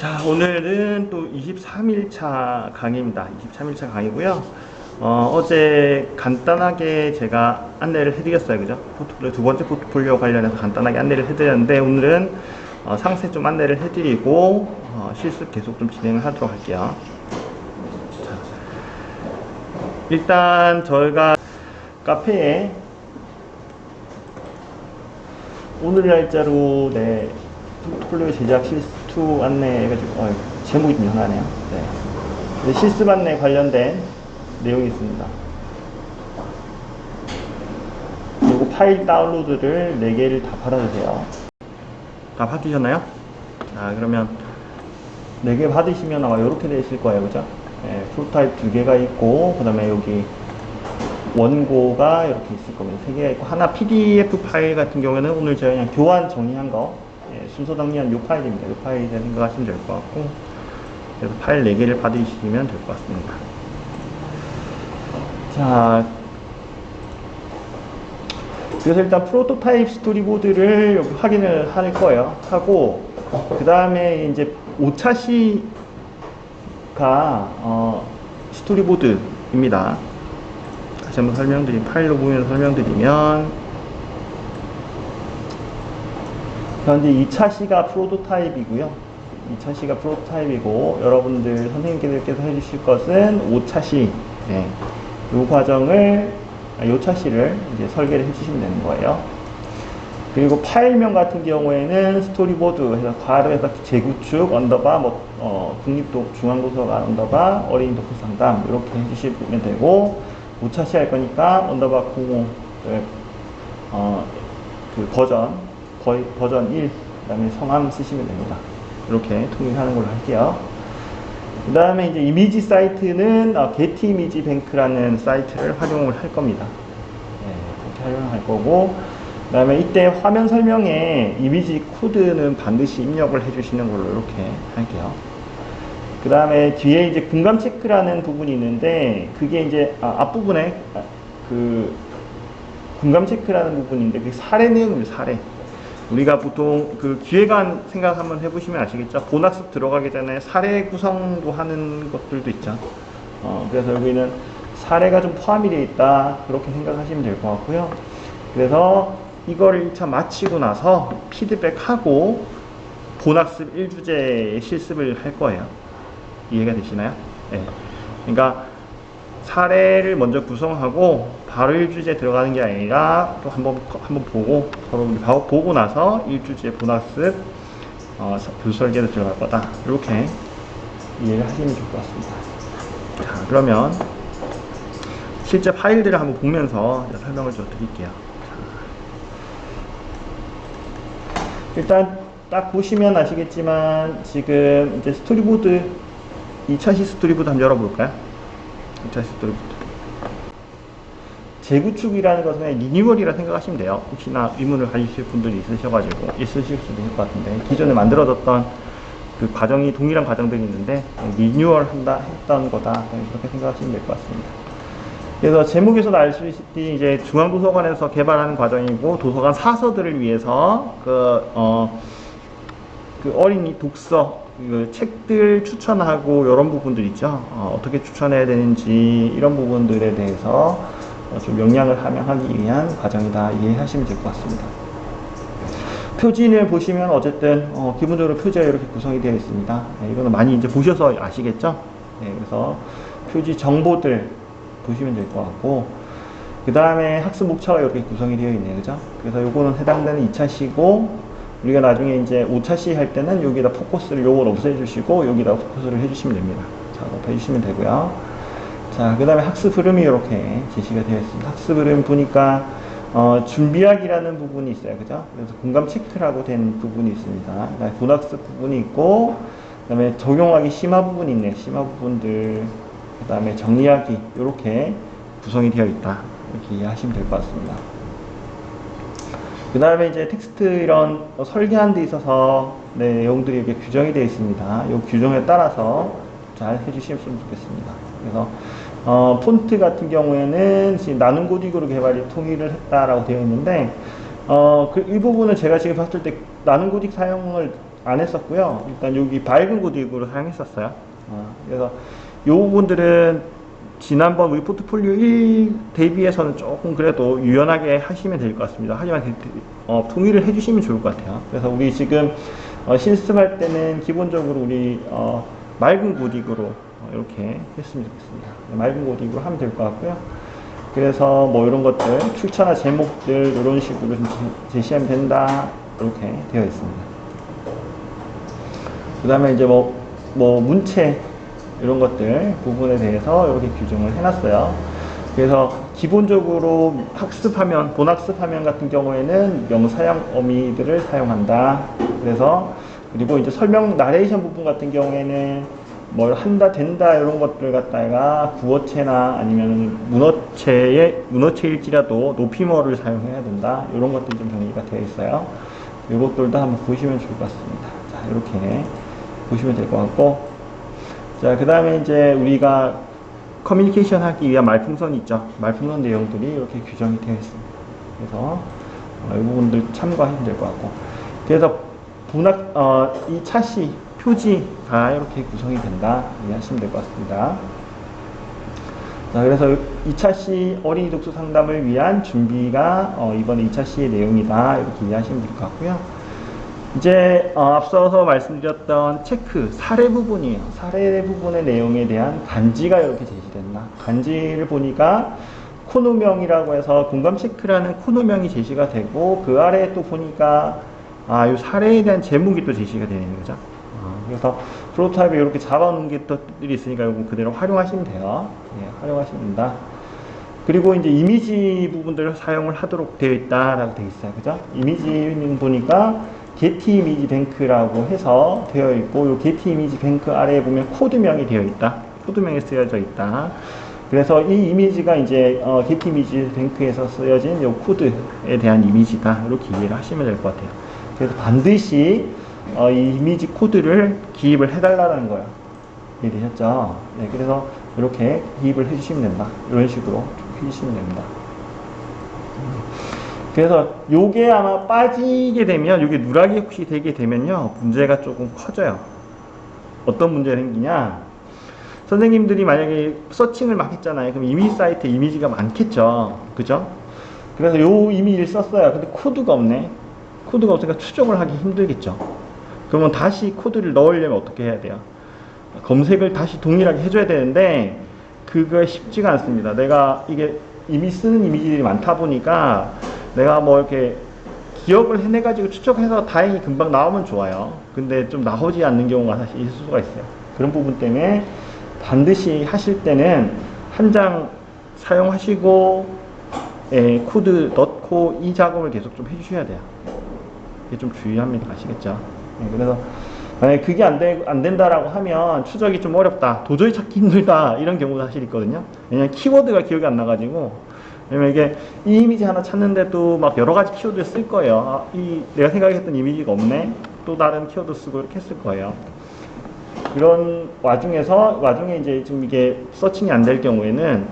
자, 오늘은 또 23일차 강의입니다. 23일차 강의고요. 어제 간단하게 제가 안내를 해드렸어요. 그죠? 포트폴리오, 두 번째 포트폴리오 관련해서 간단하게 안내를 해드렸는데, 오늘은 상세 좀 안내를 해드리고, 실습 계속 좀 진행을 하도록 할게요. 자, 일단 저희가 카페에 오늘 날짜로 포트폴리오 제작 실습 안내 해가지고 제목이 좀 이상하네요. 네. 실습 안내 관련된 내용이 있습니다. 그리고 파일 다운로드를 4개를 다 받아주세요. 다 받으셨나요? 자, 그러면 4개 받으시면 아마 이렇게 되실 거예요. 그죠? 네, 프로타입 2개가 있고, 그 다음에 여기 원고가 이렇게 있을 겁니다. 3개가 있고, 하나 PDF 파일 같은 경우에는 오늘 제가 그냥 교환 정리한 거, 순서 정리한 이 파일입니다. 이 파일에 생각하시면 될 것 같고, 그래서 파일 4개를 받으시면 될 것 같습니다. 자, 그래서 일단 프로토타입 스토리보드를 여기 확인을 할 거예요. 하고, 그 다음에 이제 5차시가 스토리보드입니다. 다시 한번 파일로 보면서 설명드리면, 현재 2차시가 프로토타입이고요. 2차시가 프로토타입이고, 여러분들 선생님께서 해주실 것은 5차시, 네. 이 과정을, 이 차시를 이제 설계를 해주시면 되는 거예요. 그리고 파일명 같은 경우에는 스토리보드 해서 괄호에서 재구축 언더바 국립중앙도서관 언더바 어린이 독서 상담 이렇게 해주시면 되고, 5차시 할 거니까 언더바 05 그 버전 1, 그 다음에 성함 쓰시면 됩니다. 이렇게 통일하는 걸로 할게요. 그 다음에 이제 이미지 사이트는 게티 이미지 뱅크라는 사이트를 활용을 할 겁니다. 네, 그렇게 활용할 거고, 그 다음에 이때 화면 설명에 이미지 코드는 반드시 입력을 해주시는 걸로 이렇게 할게요. 그 다음에 뒤에 이제 공감 체크라는 부분이 있는데, 그게 이제 앞부분에 그 공감 체크라는 부분인데, 그 사례 내용입니다. 사례. 우리가 보통 그 기획안 생각 한번 해보시면 아시겠죠? 본학습 들어가기 전에 사례 구성도 하는 것들도 있죠. 그래서 여기는 사례가 좀 포함이 되어 있다. 그렇게 생각하시면 될 것 같고요. 그래서 이걸 1차 마치고 나서 피드백하고 본학습 1주제 실습을 할 거예요. 이해가 되시나요? 네. 그러니까 사례를 먼저 구성하고 바로 1주제 들어가는 게 아니라 또 한번 보고 서로 보고 나서 1주제 본학습 교수 설계로 들어갈 거다. 이렇게 이해를 하시면 좋을 것 같습니다. 자, 그러면 실제 파일들을 한번 보면서 설명을 좀 드릴게요. 일단 딱 보시면 아시겠지만 지금 이제 스토리보드 2차시 스토리보드 한번 열어볼까요? 2차시 스토리보드. 재구축이라는 것은 리뉴얼이라 생각하시면 돼요. 혹시나 의문을 가지실 분들이 있으실 수도 있을 것 같은데, 기존에 만들어졌던 그 과정이 동일한 과정들이 있는데 리뉴얼 했던 거다, 그렇게 생각하시면 될 것 같습니다. 그래서 제목에서도 알 수 있듯이 이제 중앙도서관에서 개발하는 과정이고, 도서관 사서들을 위해서 그 어린이 독서 그 책들 추천하고 이런 부분들 있죠. 어떻게 추천해야 되는지 이런 부분들에 대해서 좀 영향을 함양하기 위한 과정이다, 이해하시면 될 것 같습니다. 표지를 보시면 어쨌든 기본적으로 표지가 이렇게 구성이 되어 있습니다. 네, 이거는 많이 이제 보셔서 아시겠죠? 네, 그래서 표지 정보들 보시면 될 것 같고, 그 다음에 학습 목차가 이렇게 구성이 되어 있네요. 그죠? 그래서 요거는 해당되는 2차시고, 우리가 나중에 이제 5차시 할 때는 여기다 포커스를 요걸 없애주시고 여기다 포커스를 해주시면 됩니다. 자, 해주시면 되고요. 자, 그 다음에 학습 흐름이 이렇게 제시가 되어 있습니다. 학습 흐름 보니까 준비하기라는 부분이 있어요. 그죠? 그래서 공감 체크라고 된 부분이 있습니다. 그다음에 본학습 부분이 있고, 그 다음에 적용하기 심화 부분이 있네. 심화 부분들, 그 다음에 정리하기, 이렇게 구성이 되어 있다. 이렇게 이해하시면 될 것 같습니다. 그 다음에 이제 텍스트 이런 설계하는 데 있어서 내용들이 이렇게 규정이 되어 있습니다. 이 규정에 따라서 잘 해주시면 좋겠습니다. 그래서 폰트 같은 경우에는 지금 나눔 고딕으로 개발이 통일을 했다라고 되어 있는데, 이 부분은 제가 지금 봤을 때 나눔 고딕 사용을 안 했었고요. 일단 여기 밝은 고딕으로 사용했었어요. 그래서 요 부분들은 지난번 우리 포트폴리오 1 대비해서는 조금 그래도 유연하게 하시면 될 것 같습니다. 하지만 동의를 해주시면 좋을 것 같아요. 그래서 우리 지금 실습할 때는 기본적으로 우리 맑은 고딕으로 이렇게 했으면 좋겠습니다. 맑은 고딕으로 하면 될 것 같고요. 그래서 뭐 이런 것들, 출처나 제목들 이런 식으로 좀 제시하면 된다. 이렇게 되어 있습니다. 그 다음에 이제 뭐 문체 이런 것들 부분에 대해서 이렇게 규정을 해놨어요. 그래서 기본적으로 학습하면, 본학습하면 같은 경우에는 명사형 어미들을 사용한다. 그래서 그리고 이제 설명 나레이션 부분 같은 경우에는 뭘 한다, 된다 이런 것들 갖다가 구어체나 아니면 문어체일지라도 높임어를 사용해야 된다. 이런 것들 좀 정리가 되어 있어요. 이것들도 한번 보시면 좋을 것 같습니다. 자, 이렇게 보시면 될 것 같고, 자, 그 다음에 이제 우리가 커뮤니케이션 하기 위한 말풍선이 있죠. 말풍선 내용들이 이렇게 규정이 되어 있습니다. 그래서 이 부분들 참고하시면 될 것 같고, 그래서 이 차시 표지가 이렇게 구성이 된다 이해하시면 될 것 같습니다. 자, 그래서 2차시 어린이 독서 상담을 위한 준비가 이번에 2차시의 내용이다 이렇게 이해하시면 될 것 같고요. 이제 앞서서 말씀드렸던 체크, 사례 부분이에요. 사례 부분의 내용에 대한 간지가 이렇게 제시됐나. 간지를 보니까 코너명이라고 해서 공감 체크라는 코너명이 제시가 되고, 그 아래에 또 보니까 이 사례에 대한 제목이 또 제시가 되는 거죠. 그래서 프로토타입에 이렇게 잡아놓은 것들이 있으니까 이거 그대로 활용하시면 돼요. 예, 활용하시면 된다. 그리고 이제 이미지 부분들을 사용을 하도록 되어 있다라고 되어 있어요. 그죠? 이미지는 보니까 게티 이미지 뱅크라고 해서 되어 있고, 요 게티 이미지 뱅크 아래에 보면 코드명이 되어 있다. 코드명이 쓰여져 있다. 그래서 이 이미지가 이제 게티 이미지 뱅크에서 쓰여진 요 코드에 대한 이미지다. 이렇게 이해를 하시면 될 것 같아요. 그래서 반드시 이 이미지 코드를 기입을 해달라는 거예요. 이해되셨죠? 네, 그래서 이렇게 기입을 해주시면 된다. 이런 식으로 해주시면 됩니다. 그래서 요게 아마 빠지게 되면, 요게 누락이 혹시 되게 되면요, 문제가 조금 커져요. 어떤 문제가 생기냐? 선생님들이 만약에 서칭을 막 했잖아요. 그럼 이미지 사이트에 이미지가 많겠죠. 그죠? 그래서 요 이미지를 썼어요. 근데 코드가 없네. 코드가 없으니까 추적을 하기 힘들겠죠. 그러면 다시 코드를 넣으려면 어떻게 해야 돼요? 검색을 다시 동일하게 해줘야 되는데, 그거 쉽지가 않습니다. 내가 이게 이미 쓰는 이미지들이 많다 보니까, 내가 뭐 이렇게 기억을 해내가지고 추적해서 다행히 금방 나오면 좋아요. 근데 좀 나오지 않는 경우가 사실 있을 수가 있어요. 그런 부분 때문에 반드시 하실 때는 한 장 사용하시고, 코드 넣고 이 작업을 계속 좀 해주셔야 돼요. 이게 좀 주의합니다. 아시겠죠? 그래서 만약에 그게 안 된다라고 하면 추적이 좀 어렵다, 도저히 찾기 힘들다, 이런 경우도 사실 있거든요. 왜냐면 키워드가 기억이 안 나가지고. 왜냐면 이게 이 이미지 하나 찾는데도 막 여러 가지 키워드를 쓸 거예요. 내가 생각했던 이미지가 없네? 또 다른 키워드 쓰고 이렇게 했을 거예요. 그런 와중에 이제 지금 이게 서칭이 안 될 경우에는,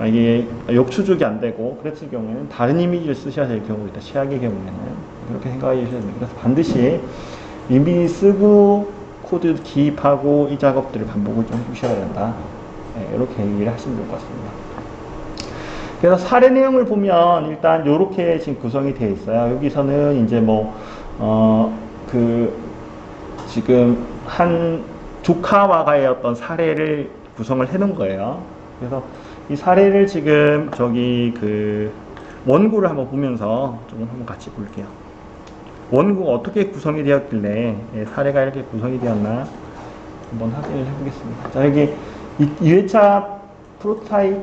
이게 역추적이 안 되고 그랬을 경우에는 다른 이미지를 쓰셔야 될 경우가 있다. 최악의 경우에는. 그렇게 생각해 주셔야 됩니다. 그래서 반드시 이미지 쓰고 코드 기입하고 이 작업들을 반복을 좀 해주셔야 된다. 네, 이렇게 얘기를 하시면 될 것 같습니다. 그래서 사례 내용을 보면 일단 이렇게 지금 구성이 되어 있어요. 여기서는 이제 지금 한 조카와가의 어떤 사례를 구성을 해 놓은 거예요. 그래서 이 사례를 지금 원고를 한번 보면서 조금 한번 같이 볼게요. 원고가 어떻게 구성이 되었길래 사례가 이렇게 구성이 되었나 한번 확인을 해보겠습니다. 자, 여기 2회차 프로토타입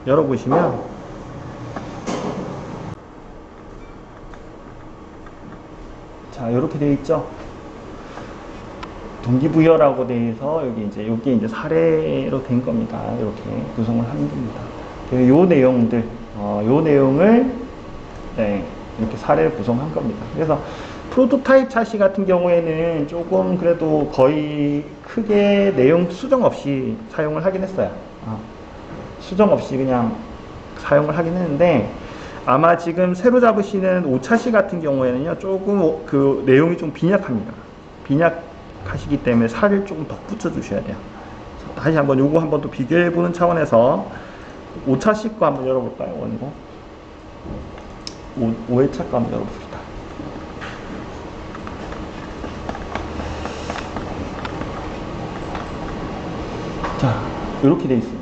열어보시면 자, 이렇게 되어 있죠. 동기부여라고 되어 있어 여기 이제 사례로 된 겁니다. 이렇게 구성을 하는 겁니다. 요 내용들, 요 내용을 이렇게 사례를 구성한 겁니다. 그래서 프로토타입 차시 같은 경우에는 조금 그래도 거의 크게 내용 수정 없이 사용을 하긴 했어요. 수정 없이 그냥 사용을 하긴 했는데, 아마 지금 새로 잡으시는 5차시 같은 경우에는요, 조금 그 내용이 좀 빈약합니다. 빈약하시기 때문에 살을 조금 덧붙여 주셔야 돼요. 다시 한번 요거 한번 또 비교해 보는 차원에서 5차시 거 한번 열어볼까요? 원고 5회차 거 한번 열어봅시다. 자, 이렇게 되어 있습니다.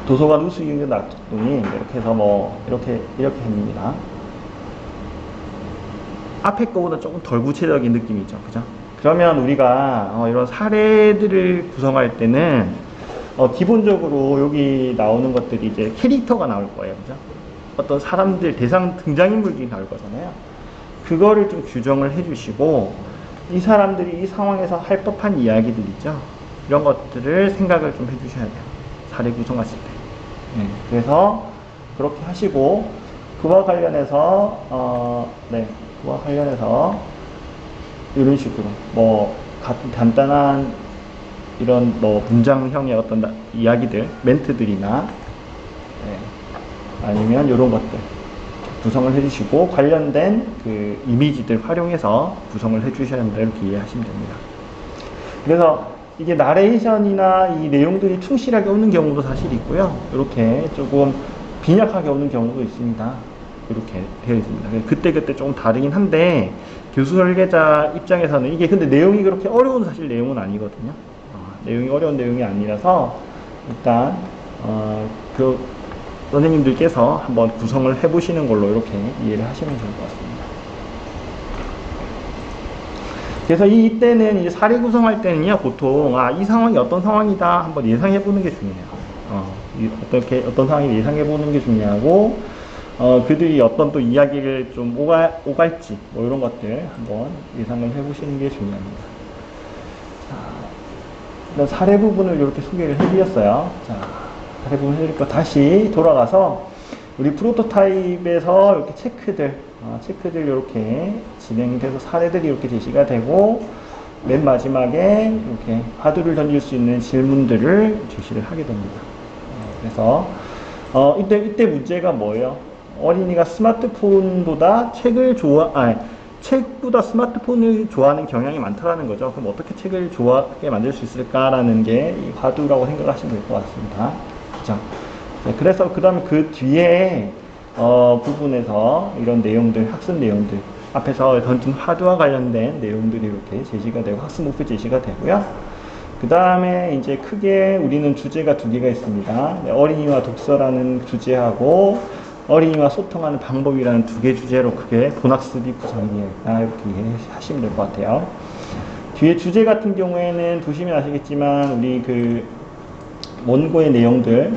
도서관 우수경제 놔뒀더니 이렇게 해서 뭐 이렇게 합니다. 앞에 거보다 조금 덜 구체적인 느낌이죠, 그죠? 그러면 우리가 이런 사례들을 구성할 때는 기본적으로 여기 나오는 것들이 이제 캐릭터가 나올 거예요, 그죠? 어떤 사람들 대상 등장인물들이 나올 거잖아요. 그거를 좀 규정을 해주시고 이 사람들이 이 상황에서 할 법한 이야기들 있죠. 이런 것들을 생각을 좀 해주셔야 돼요. 사례 구성하실 때. 네, 그래서 그렇게 하시고 그와 관련해서 그와 관련해서 이런 식으로 뭐 간단한 이런 뭐 문장형의 어떤 이야기들, 멘트들이나 아니면 이런 것들 구성을 해주시고 관련된 그 이미지들 활용해서 구성을 해주셔야 한다, 이렇게 이해하시면 됩니다. 그래서 이게 나레이션이나 이 내용들이 충실하게 오는 경우도 사실 있고요. 이렇게 조금 빈약하게 오는 경우도 있습니다. 이렇게 되어 있습니다. 그때그때 조금 다르긴 한데 교수 설계자 입장에서는 이게 근데 내용이 그렇게 어려운 사실 내용은 아니거든요. 내용이 어려운 내용이 아니라서 일단 그 선생님들께서 한번 구성을 해보시는 걸로 이렇게 이해를 하시면 좋을 것 같습니다. 그래서 이때는 이제 사례 구성할 때는요, 보통 이 상황이 어떤 상황이다 한번 예상해 보는 게 중요해요. 어떤 상황이 예상해 보는 게 중요하고 그들이 어떤 또 이야기를 좀 오갈지 뭐 이런 것들 한번 예상을 해 보시는 게 중요합니다. 자, 사례 부분을 이렇게 소개를 해드렸어요. 자, 사례 부분 해드리고 다시 돌아가서 우리 프로토타입에서 이렇게 체크들 이렇게 진행돼서 사례들이 이렇게 제시가 되고 맨 마지막에 이렇게 화두를 던질 수 있는 질문들을 제시를 하게 됩니다. 그래서 이때 문제가 뭐예요? 어린이가 스마트폰보다 책보다 스마트폰을 좋아하는 경향이 많다라는 거죠. 그럼 어떻게 책을 좋아하게 만들 수 있을까라는 게 이 화두라고 생각하시면 될 것 같습니다. 그죠? 네, 그래서 그 다음에 그 뒤에 부분에서 이런 내용들, 학습 내용들 앞에서 던진 화두와 관련된 내용들이 이렇게 제시가 되고 학습 목표 제시가 되고요. 그 다음에 이제 크게 우리는 주제가 두 개가 있습니다. 네, 어린이와 독서라는 주제하고 어린이와 소통하는 방법이라는 두 개 주제로 크게 본학습이 구성이 되어 있다, 이렇게 이해하시면 될 것 같아요. 뒤에 주제 같은 경우에는 보시면 아시겠지만 우리 그 원고의 내용들,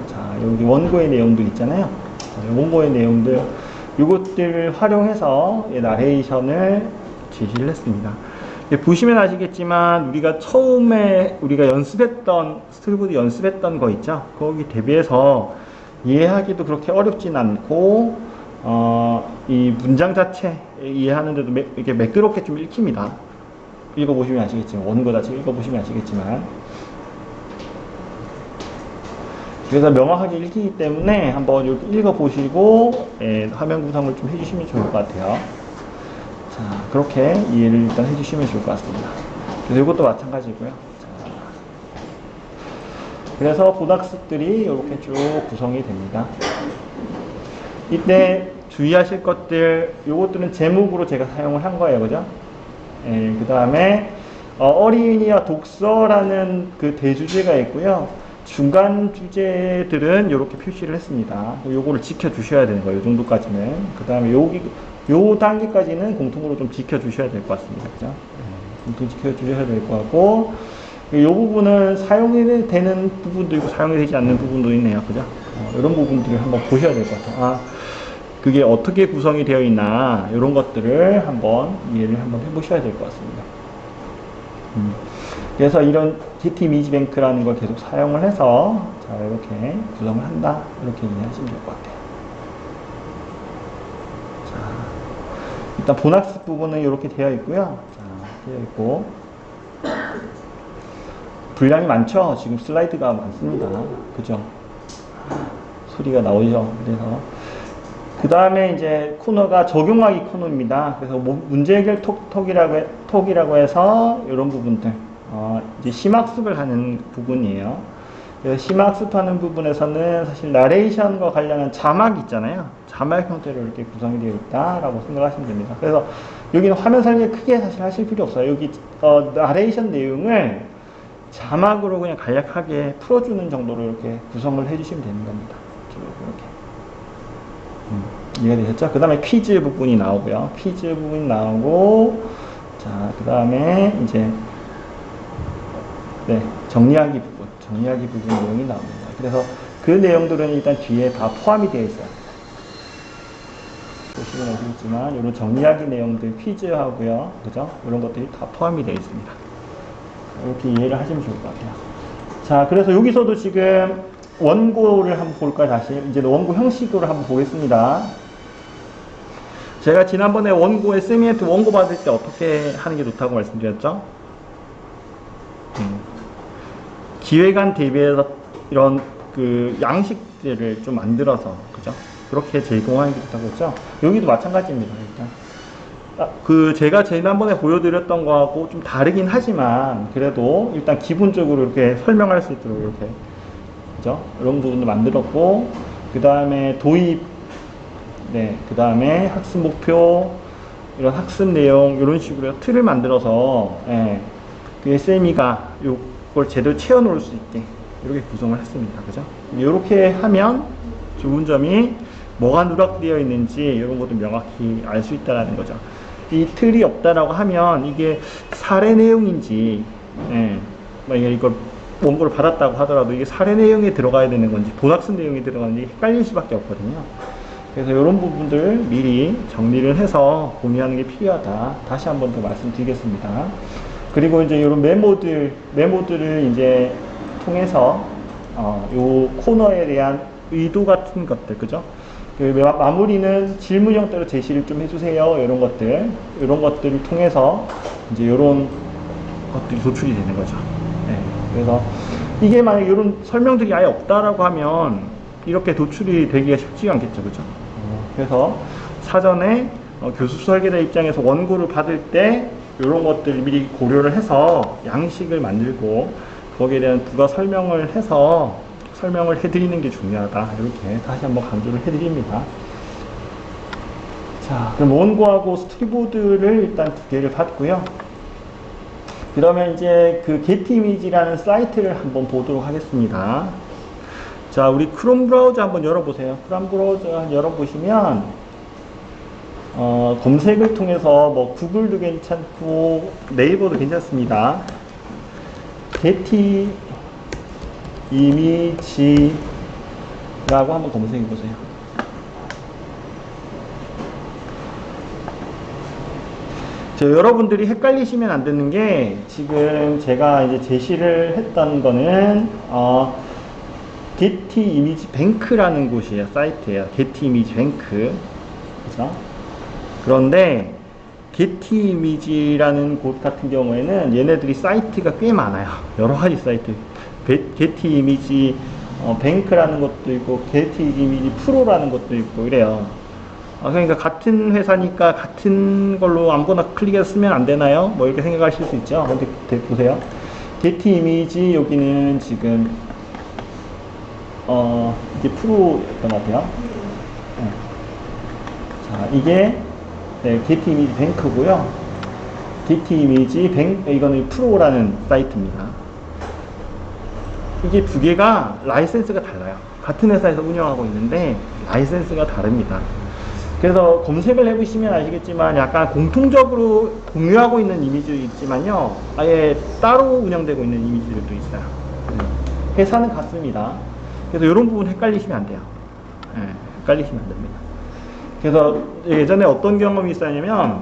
자 여기 원고의 내용들 있잖아요. 원고의 내용들 이것들을 활용해서 나레이션을 제시를 했습니다. 보시면 아시겠지만 우리가 처음에 우리가 스토리보드 연습했던 거 있죠. 거기 대비해서 이해하기도 그렇게 어렵진 않고 이 문장 자체 이해하는데도 이렇게 매끄럽게 좀 읽힙니다. 읽어보시면 아시겠지만 원고 자체 읽어보시면 아시겠지만 그래서 명확하게 읽히기 때문에 한번 이렇게 읽어보시고 화면 구성을 좀 해주시면 좋을 것 같아요. 자, 그렇게 이해를 일단 해주시면 좋을 것 같습니다. 그래서 이것도 마찬가지고요. 자, 그래서 본학습들이 이렇게 쭉 구성이 됩니다. 이때 주의하실 것들, 요것들은 제목으로 제가 사용을 한 거예요, 그죠? 그 다음에 어린이와 독서라는 그 대주제가 있고요. 중간 주제들은 이렇게 표시를 했습니다. 요거를 지켜주셔야 되는 거예요. 이 정도까지는. 그 다음에 요 단계까지는 공통으로 좀 지켜주셔야 될 것 같습니다. 그죠? 공통 지켜주셔야 될 것 같고, 이 부분은 사용이 되는 부분도 있고, 사용이 되지 않는 부분도 있네요. 그죠? 이런 부분들을 한번 보셔야 될 것 같아요. 그게 어떻게 구성이 되어 있나, 이런 것들을 한번 이해를 한번 해보셔야 될 것 같습니다. 그래서 이런 GT 이미지뱅크라는 걸 계속 사용을 해서 자 이렇게 구성을 한다, 이렇게 이해하시면 될 것 같아요. 자, 일단 본학습 부분은 이렇게 되어 있고요. 자, 되어 있고 분량이 많죠. 지금 슬라이드가 많습니다. 그죠? 소리가 나오죠. 그래서 그 다음에 이제 코너가 적용하기 코너입니다. 그래서 문제 해결 톡이라고 해서 이런 부분들 이제 심학습을 하는 부분이에요. 그래서 심학습하는 부분에서는 사실 나레이션과 관련한 자막 있잖아요. 자막 형태로 이렇게 구성이 되어 있다라고 생각하시면 됩니다. 그래서 여기는 화면 설계 크게 사실 하실 필요 없어요. 여기 나레이션 내용을 자막으로 그냥 간략하게 풀어주는 정도로 이렇게 구성을 해주시면 되는 겁니다. 이렇게. 이해가 되셨죠? 그 다음에 퀴즈 부분이 나오고요. 퀴즈 부분이 나오고, 자, 그 다음에 이제, 네, 정리하기 부분 내용이 나옵니다. 그래서 그 내용들은 일단 뒤에 다 포함이 되어 있어요. 보시면 알겠지만, 이런 정리하기 내용들 퀴즈하고요. 그죠? 이런 것들이 다 포함이 되어 있습니다. 이렇게 이해를 하시면 좋을 것 같아요. 자, 그래서 여기서도 지금 원고를 한번 볼까요? 다시. 이제 원고 형식으로 한번 보겠습니다. 제가 지난번에 원고에 세미한테 원고 받을 때 어떻게 하는 게 좋다고 말씀드렸죠? 기획안 대비해서 이런 그 양식들을 좀 만들어서, 그죠? 그렇게 제공하는 게 좋다고 했죠? 여기도 마찬가지입니다, 일단. 제가 지난번에 보여드렸던 거하고 좀 다르긴 하지만, 그래도 일단 기본적으로 이렇게 설명할 수 있도록 이렇게, 그죠? 이런 부분도 만들었고, 그 다음에 도입, 네, 그 다음에 학습 목표, 이런 학습 내용, 이런 식으로 틀을 만들어서, 예, 그 SME가 이걸 제대로 채워놓을 수 있게, 이렇게 구성을 했습니다. 그죠? 이렇게 하면 좋은 점이 뭐가 누락되어 있는지, 이런 것도 명확히 알 수 있다는 거죠. 이 틀이 없다라고 하면, 이게 사례 내용인지, 예, 만약에 이걸 원고를 받았다고 하더라도 이게 사례 내용에 들어가야 되는 건지, 본학습 내용에 들어가는지 헷갈릴 수밖에 없거든요. 그래서 이런 부분들 미리 정리를 해서 공유하는 게 필요하다. 다시 한 번 더 말씀드리겠습니다. 그리고 이제 이런 메모들을 이제 통해서, 요 코너에 대한 의도 같은 것들, 그죠? 그 마무리는 질문 형태로 제시를 좀 해주세요. 이런 것들을 통해서 이제 이런 것들이 도출이 되는 거죠. 네. 그래서 이게 만약에 이런 설명들이 아예 없다라고 하면 이렇게 도출이 되기가 쉽지 않겠죠, 그죠? 그래서 사전에 교수 설계자 입장에서 원고를 받을 때 이런 것들 미리 고려를 해서 양식을 만들고 거기에 대한 부가 설명을 해서 설명을 해드리는 게 중요하다. 이렇게 다시 한번 강조를 해드립니다. 자, 그럼 원고하고 스토리보드를 일단 2개를 받고요. 그러면 이제 그 getImage라는 사이트를 한번 보도록 하겠습니다. 자, 우리 크롬 브라우저 한번 열어보세요. 크롬 브라우저 열어보시면, 검색을 통해서 뭐 구글도 괜찮고 네이버도 괜찮습니다. getImage라고 한번 검색해보세요. 여러분들이 헷갈리시면 안 되는 게, 지금 제가 이제 제시를 했던 거는, getImageBank라는 곳이에요. 사이트예요. getImageBank. 그죠? 그런데, getImage라는 곳 같은 경우에는 얘네들이 사이트가 꽤 많아요. 여러 가지 사이트. getImageBank라는 것도 있고, getImagePro라는 것도 있고, 이래요. 그러니까 같은 회사니까 같은 걸로 아무거나 클릭해서 쓰면 안 되나요? 뭐 이렇게 생각하실 수 있죠. 근데 보세요. getImage 여기는 지금 이게 프로였던 것 같아요. 네. 자, 이게 네, getImageBank고요. getImageBank 이거는 프로라는 사이트입니다. 이게 두 개가 라이센스가 달라요. 같은 회사에서 운영하고 있는데 라이센스가 다릅니다. 그래서 검색을 해보시면 아시겠지만 약간 공통적으로 공유하고 있는 이미지도 있지만요, 아예 따로 운영되고 있는 이미지들도 있어요. 회사는 같습니다. 그래서 이런 부분 헷갈리시면 안 돼요. 네, 헷갈리시면 안 됩니다. 그래서 예전에 어떤 경험이 있었냐면,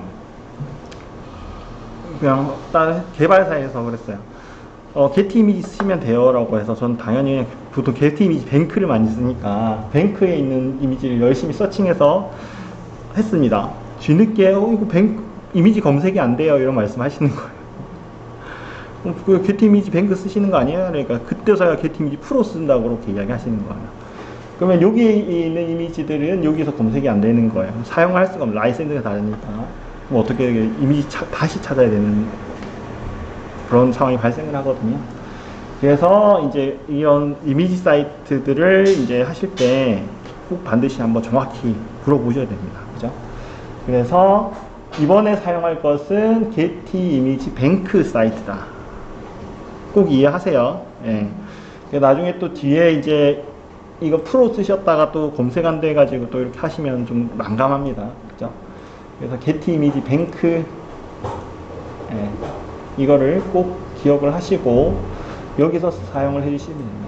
그냥 다른 개발사에서 그랬어요. getImage 쓰시면 돼요 라고 해서 전 당연히 보통 getImageBank를 많이 쓰니까 뱅크에 있는 이미지를 열심히 서칭해서 했습니다. 뒤늦게 이거 이미지 검색이 안 돼요 이런 말씀 하시는 거예요. 그 getImageBank 쓰시는 거 아니에요? 그러니까 그때서야 getImagePro 쓴다고 그렇게 이야기 하시는 거예요. 그러면 여기 있는 이미지들은 여기서 검색이 안 되는 거예요. 사용할 수가 없는, 라이센스가 다르니까. 그럼 어떻게 이미지 다시 찾아야 되는 그런 상황이 발생을 하거든요. 그래서 이제 이런 이미지 사이트들을 이제 하실 때 꼭 반드시 한번 정확히 물어보셔야 됩니다. 그죠? 그래서 이번에 사용할 것은 Getty 이미지 뱅크 사이트다. 꼭 이해하세요. 예. 나중에 또 뒤에 이제 이거 프로 쓰셨다가 또 검색 안 돼가지고 또 이렇게 하시면 좀 난감합니다. 그죠? 그래서 Getty 이미지 뱅크, 예. 이거를 꼭 기억을 하시고 여기서 사용을 해주시면 됩니다.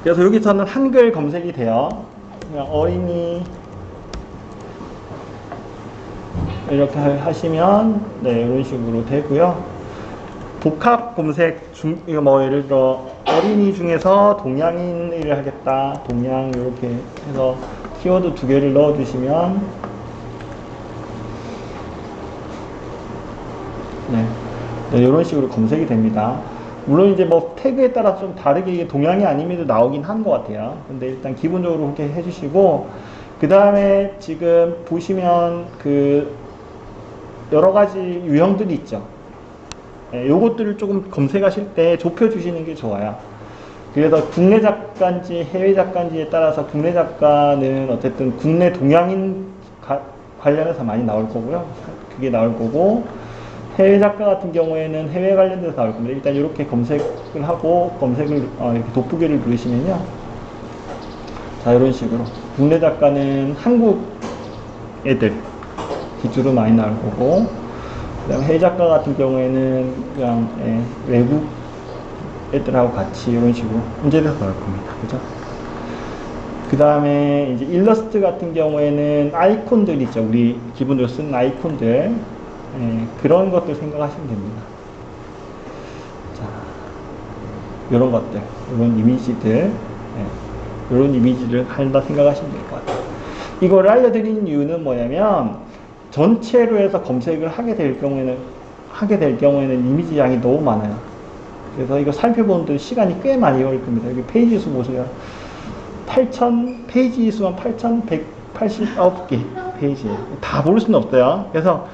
그래서 여기서는 한글 검색이 돼요. 그냥 어린이 이렇게 하시면 네, 이런 식으로 되고요. 복합 검색 중, 이거 뭐 예를 들어 어린이 중에서 동양인을 하겠다, 동양 이렇게 해서 키워드 2개를 넣어주시면 네, 이런 식으로 검색이 됩니다. 물론 이제 뭐 태그에 따라서 좀 다르게 이게 동양이 아님에도 나오긴 한 것 같아요. 근데 일단 기본적으로 그렇게 해주시고, 그 다음에 지금 보시면 그 여러 가지 유형들이 있죠. 예, 요것들을 조금 검색하실 때 좁혀주시는 게 좋아요. 그래서 국내 작가인지 해외 작가인지에 따라서 국내 작가는 어쨌든 국내 동양인 관련해서 많이 나올 거고요. 그게 나올 거고, 해외 작가 같은 경우에는 해외 관련돼서 나올 겁니다. 일단 이렇게 검색을 하고 검색을 이렇게 돋보기를 누르시면요. 자, 이런 식으로 국내 작가는 한국 애들 기주로 많이 나올 거고, 그다음 해외 작가 같은 경우에는 그냥 외국 애들하고 같이 이런 식으로 혼재돼서 나올 겁니다. 그죠? 그 다음에 이제 일러스트 같은 경우에는 아이콘들 있죠. 우리 기본적으로 쓴 아이콘들. 그런 것들 생각하시면 됩니다. 자, 이런 것들, 이런 이미지들, 이런 이미지를 한다 생각하시면 될 것 같아요. 이걸 알려드리는 이유는 뭐냐면, 전체로 해서 검색을 하게 될 경우에는 이미지 양이 너무 많아요. 그래서 이거 살펴보는데 시간이 꽤 많이 걸릴 겁니다. 여기 페이지 수 보세요. 페이지 수만 8,189개 페이지. 다 볼 수는 없어요. 그래서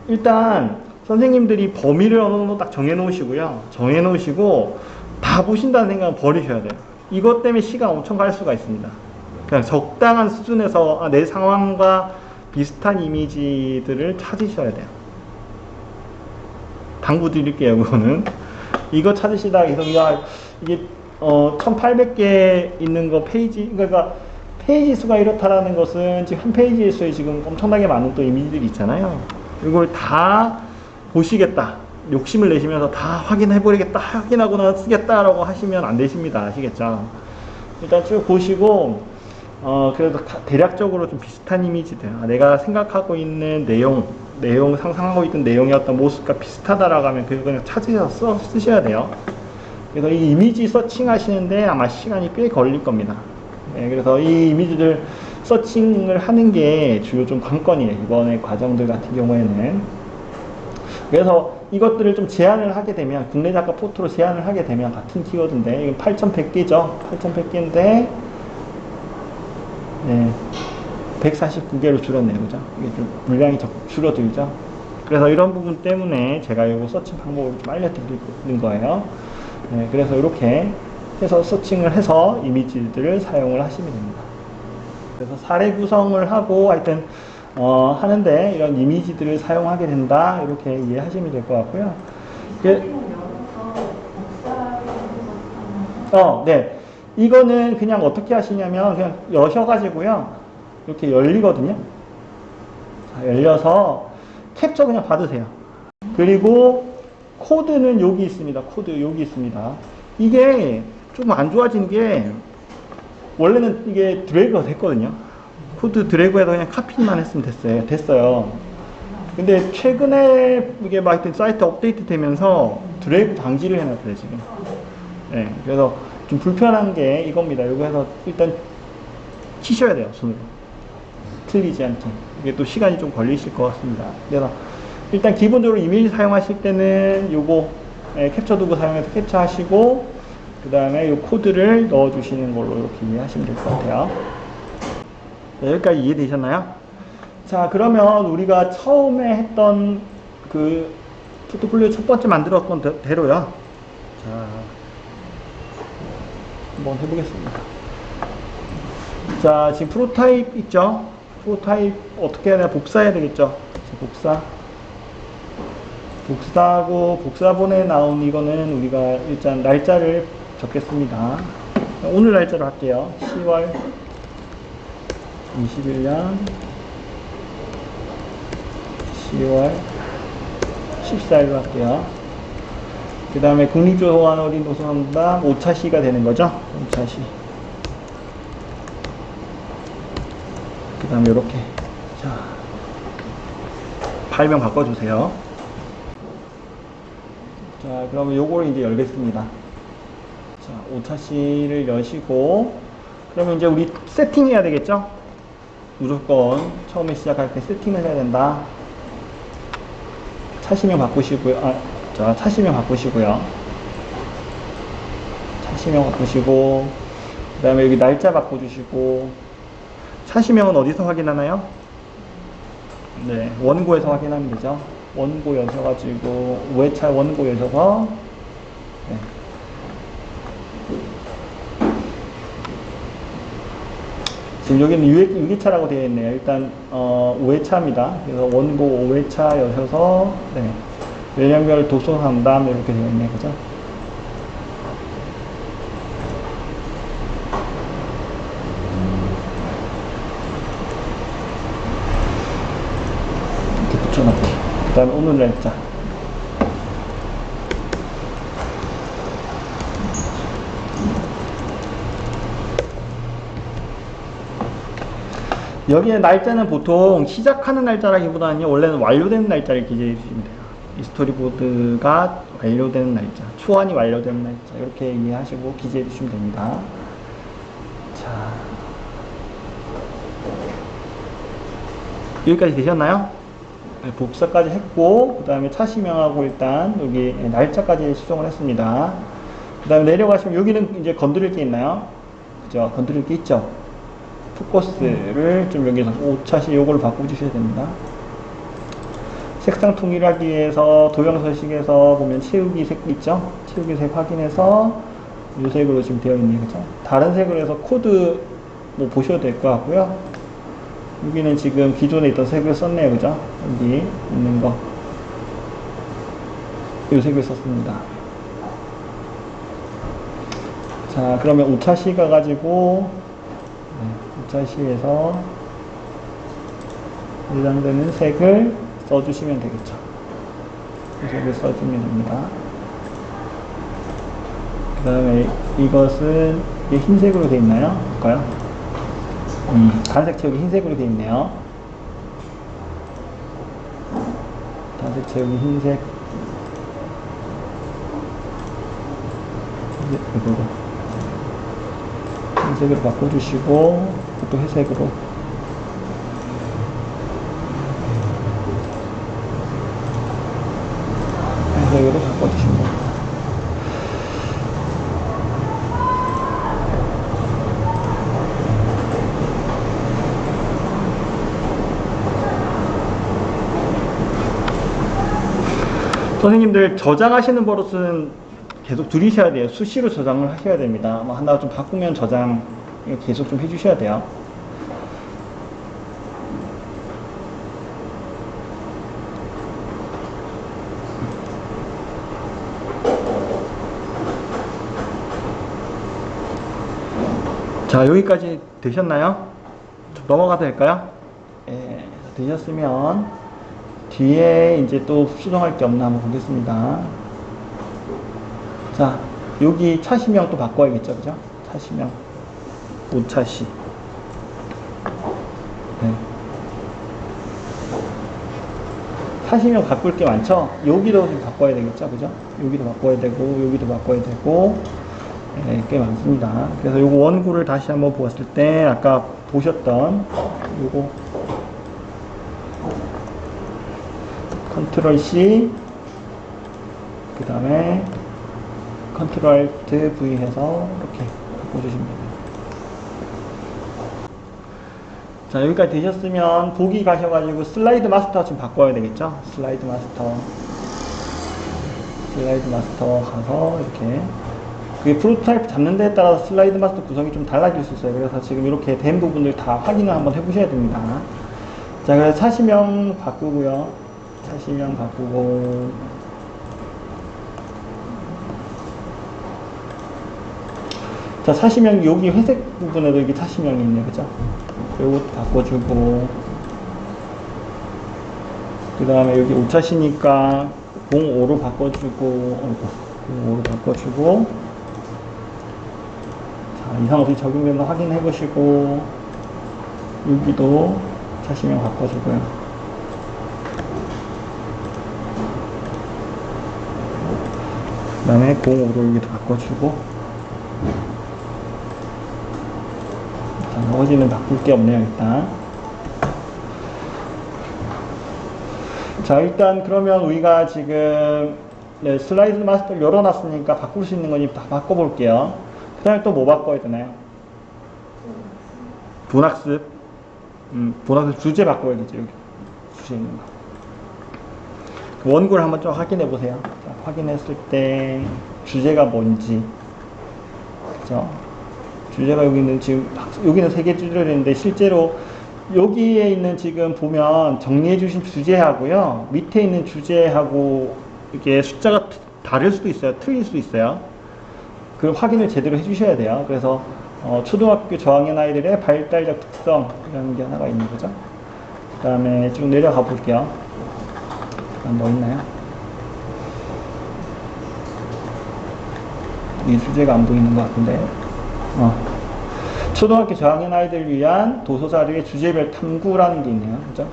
일단 선생님들이 범위를 어느 정도 딱 정해놓으시고요. 정해놓으시고 다 보신다는 생각은 버리셔야 돼요. 이것 때문에 시간 엄청 갈 수가 있습니다. 그냥 적당한 수준에서 내 상황과 비슷한 이미지들을 찾으셔야 돼요. 당부 드릴게요, 그거는. 이거 찾으시다가 계속, 이게 1800개 있는 거 페이지, 그러니까 페이지 수가 이렇다라는 것은 지금 한 페이지 수에 지금 엄청나게 많은 또 이미지들이 있잖아요. 이걸 다 보시겠다, 욕심을 내시면서 다 확인해버리겠다, 확인하고 쓰겠다라고 하시면 안 되십니다. 아시겠죠? 일단 쭉 보시고, 그래도 대략적으로 좀 비슷한 이미지들, 내가 생각하고 있는 내용, 상상하고 있던 내용의 어떤 모습과 비슷하다라고 하면 그거 그냥 찾으셔서 쓰셔야 돼요. 그래서 이 이미지 서칭 하시는데 아마 시간이 꽤 걸릴 겁니다. 네, 그래서 이 이미지들 서칭을 하는 게 주요 좀 관건이에요. 이번에 과정들 같은 경우에는. 그래서 이것들을 좀 제한을 하게 되면, 국내 작가 포트로 제한을 하게 되면, 같은 키워드인데, 이건 8,100개죠. 8,100개인데, 네, 149개로 줄었네요. 그죠? 이게 좀 물량이 줄어들죠. 그래서 이런 부분 때문에 제가 이거 서칭 방법을 좀 알려드리는 거예요. 네, 그래서 이렇게 해서 서칭을 해서 이미지들을 사용을 하시면 됩니다. 그래서 사례 구성을 하고 하여튼 하는데 이런 이미지들을 사용하게 된다, 이렇게 이해하시면 될 것 같고요. 네. 이거는 그냥 어떻게 하시냐면 그냥 여셔가지고요. 이렇게 열리거든요. 자, 열려서 캡처 그냥 받으세요. 그리고 코드는 여기 있습니다. 코드 여기 있습니다. 이게 좀 안 좋아진 게, 원래는 이게 드래그가 됐거든요. 코드 드래그해서 그냥 카피만 했으면 됐어요. 근데 최근에 이게 막 사이트 업데이트 되면서 드래그 방지를 해놨어요, 지금. 네, 그래서 좀 불편한 게 이겁니다. 이거 해서 일단 치셔야 돼요, 손으로. 틀리지 않게. 이게 또 시간이 좀 걸리실 것 같습니다. 그래서 일단 기본적으로 이메일 사용하실 때는 요거 캡처 도구 사용해서 캡처하시고, 그 다음에 이 코드를 넣어주시는 걸로 이렇게 이해하시면 될 것 같아요. 네, 여기까지 이해되셨나요? 자, 그러면 우리가 처음에 했던 그 포트폴리오 첫 번째 만들었던 대로요. 자, 한번 해보겠습니다. 자, 지금 프로타입 있죠? 프로타입 어떻게 해야 되나? 복사해야 되겠죠? 복사하고 복사본에 나온 이거는 우리가 일단 날짜를 적겠습니다. 오늘 날짜로 할게요. 10월 21년 10월 14일로 할게요. 그 다음에 국립조선어린도서관당 5차 시가 되는 거죠. 5차 시. 그 다음에 이렇게. 자, 발명 바꿔주세요. 자, 그러면 요거를 이제 열겠습니다. 자, 5차 시를 여시고, 그러면 이제 우리 세팅해야 되겠죠? 무조건 처음에 시작할 때 세팅을 해야 된다. 차시명 바꾸시고요. 자, 차시명 바꾸시고요. 차시명 바꾸시고, 그 다음에 여기 날짜 바꿔주시고, 차시명은 어디서 확인하나요? 네, 원고에서 확인하면 되죠. 원고 여셔가지고, 5회차 원고 여셔서, 네. 지금 여기는 6회차라고 되어 있네요. 일단 5회차입니다. 그래서 원고 5회차 여셔서 네. 연령별 독서 상담 이렇게 되어 있네요. 그죠? 이렇게 붙여놓고 그 다음에 오늘 날짜 여기에 날짜는 보통 시작하는 날짜라기보다는 원래는 완료되는 날짜를 기재해 주시면 돼요. 이 스토리보드가 완료되는 날짜, 초안이 완료되는 날짜 이렇게 이해하시고 기재해 주시면 됩니다. 자, 여기까지 되셨나요? 네, 복사까지 했고 그 다음에 차시명하고 일단 여기 날짜까지 수정을 했습니다. 그 다음에 내려가시면 여기는 이제 건드릴 게 있나요? 그죠? 건드릴 게 있죠? 포커스를 좀 여기서 5차시 요걸 바꿔주셔야 됩니다. 색상 통일하기 위해서 도형서식에서 보면 채우기 색 있죠? 채우기 색 확인해서 이 색으로 지금 되어 있네요. 그죠? 다른 색으로 해서 코드 뭐 보셔도 될 것 같고요. 여기는 지금 기존에 있던 색을 썼네요. 그죠? 여기 있는 거. 이 색을 썼습니다. 자, 그러면 5차시 가가지고 5차시에서 해당되는 색을 써주시면 되겠죠. 이 색을 써주면 됩니다. 그 다음에 이것은 이게 흰색으로 되어 있나요? 볼까요? 단색 채우기 흰색으로 되어 있네요. 단색 채우기 흰색. 이거. 흰색으로 바꿔주시고 또 회색으로 바꿔주시면 됩니다. 선생님들 저장하시는 버릇은 계속 들이셔야 돼요. 수시로 저장을 하셔야 됩니다. 뭐 하나 좀 바꾸면 저장 계속 좀 해주셔야 돼요. 자, 여기까지 되셨나요? 좀 넘어가도 될까요? 예, 되셨으면 뒤에 이제 또 수정할 게 없나 한번 보겠습니다. 자, 여기 차시명 또 바꿔야겠죠, 그죠? 차시명 5차시. 네. 차시명 바꿀 게 많죠? 여기도 좀 바꿔야 되겠죠, 그죠? 여기도 바꿔야 되고, 여기도 바꿔야 되고, 네, 꽤 많습니다. 그래서 요거 원고를 다시 한번 보았을 때, 아까 보셨던 요거 컨트롤 C, 그 다음에 컨트롤 알트 V 해서 이렇게 바꿔주시면 됩니다. 자, 여기까지 되셨으면 보기 가셔가지고 슬라이드 마스터 좀 바꿔야 되겠죠? 슬라이드 마스터 가서 이렇게 그게 프로토타입 잡는 데에 따라서 슬라이드 마스터 구성이 좀 달라질 수 있어요. 그래서 지금 이렇게 된 부분들 다 확인을 한번 해보셔야 됩니다. 자, 그래서 차시명 바꾸고요. 차시명 바꾸고 자, 차시명 여기 회색 부분에도 이게 차시명이 있네, 그죠? 요것도 바꿔주고 그 다음에 여기 5차시니까 05로 바꿔주고 05로 바꿔주고 자, 이상 없이 적용되는 거 확인해 보시고 여기도 차시명 바꿔주고요. 그 다음에 05로 여기도 바꿔주고 자, 나머지는 바꿀 게 없네요, 일단. 자, 일단 그러면 우리가 지금 네, 슬라이드 마스터를 열어놨으니까 바꿀 수 있는 거니 다 바꿔볼게요. 그 다음에 또 뭐 바꿔야 되나요? 분학습. 분학습 주제 바꿔야 되죠, 여기. 주제 있는 거. 원고를 한번 좀 확인해 보세요. 자, 확인했을 때 주제가 뭔지. 그죠? 주제가 여기는 지금, 여기는 3개 주제를 했는데 실제로 여기에 있는 지금 보면 정리해 주신 주제하고요. 밑에 있는 주제하고 이게 숫자가 다를 수도 있어요. 틀릴 수도 있어요. 그 확인을 제대로 해 주셔야 돼요. 그래서 초등학교 저학년 아이들의 발달적 특성이라는 게 하나가 있는 거죠. 그 다음에 쭉 내려가 볼게요. 뭐 있나요? 이 주제가 안 보이는 것 같은데. 초등학교 저학년 아이들을 위한 도서 자료의 주제별 탐구라는 게 있네요. 그죠?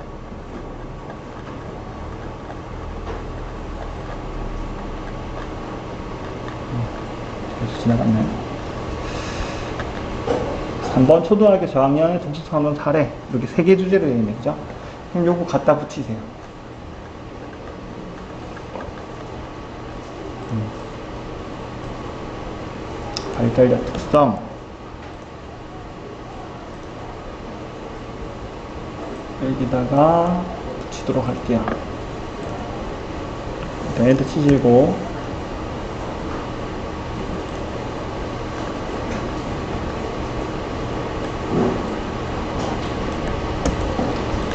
계속 지나갔나요? 3번 초등학교 저학년의 독서 탐구 사례. 이렇게 3개 주제로 되어 있네. 그죠? 그럼 요거 갖다 붙이세요. 발달적 특성. 여기다가 붙이도록 할게요. 일단 엔터 치시고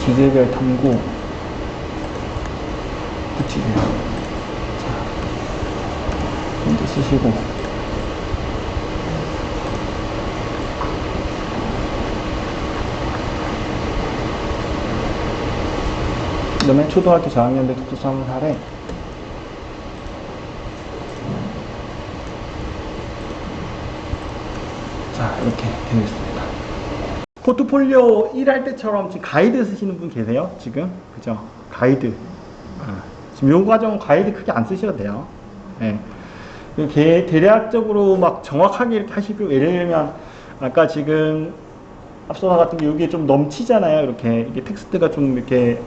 주제별 탐구 붙이세요. 자, 엔터 치시고 그 다음에 초등학교 저학년들 독서 탐구 사례. 자, 이렇게 되어 있습니다. 포트폴리오 1할 때처럼 지금 가이드 쓰시는 분 계세요? 지금? 그죠? 가이드. 지금 요 과정 가이드 크게 안 쓰셔도 돼요. 네. 대략적으로 막 정확하게 이렇게 하시고, 예를 들면, 아까 지금 앞서서 같은 게 여기에 좀 넘치잖아요. 이렇게. 이게 텍스트가 좀 이렇게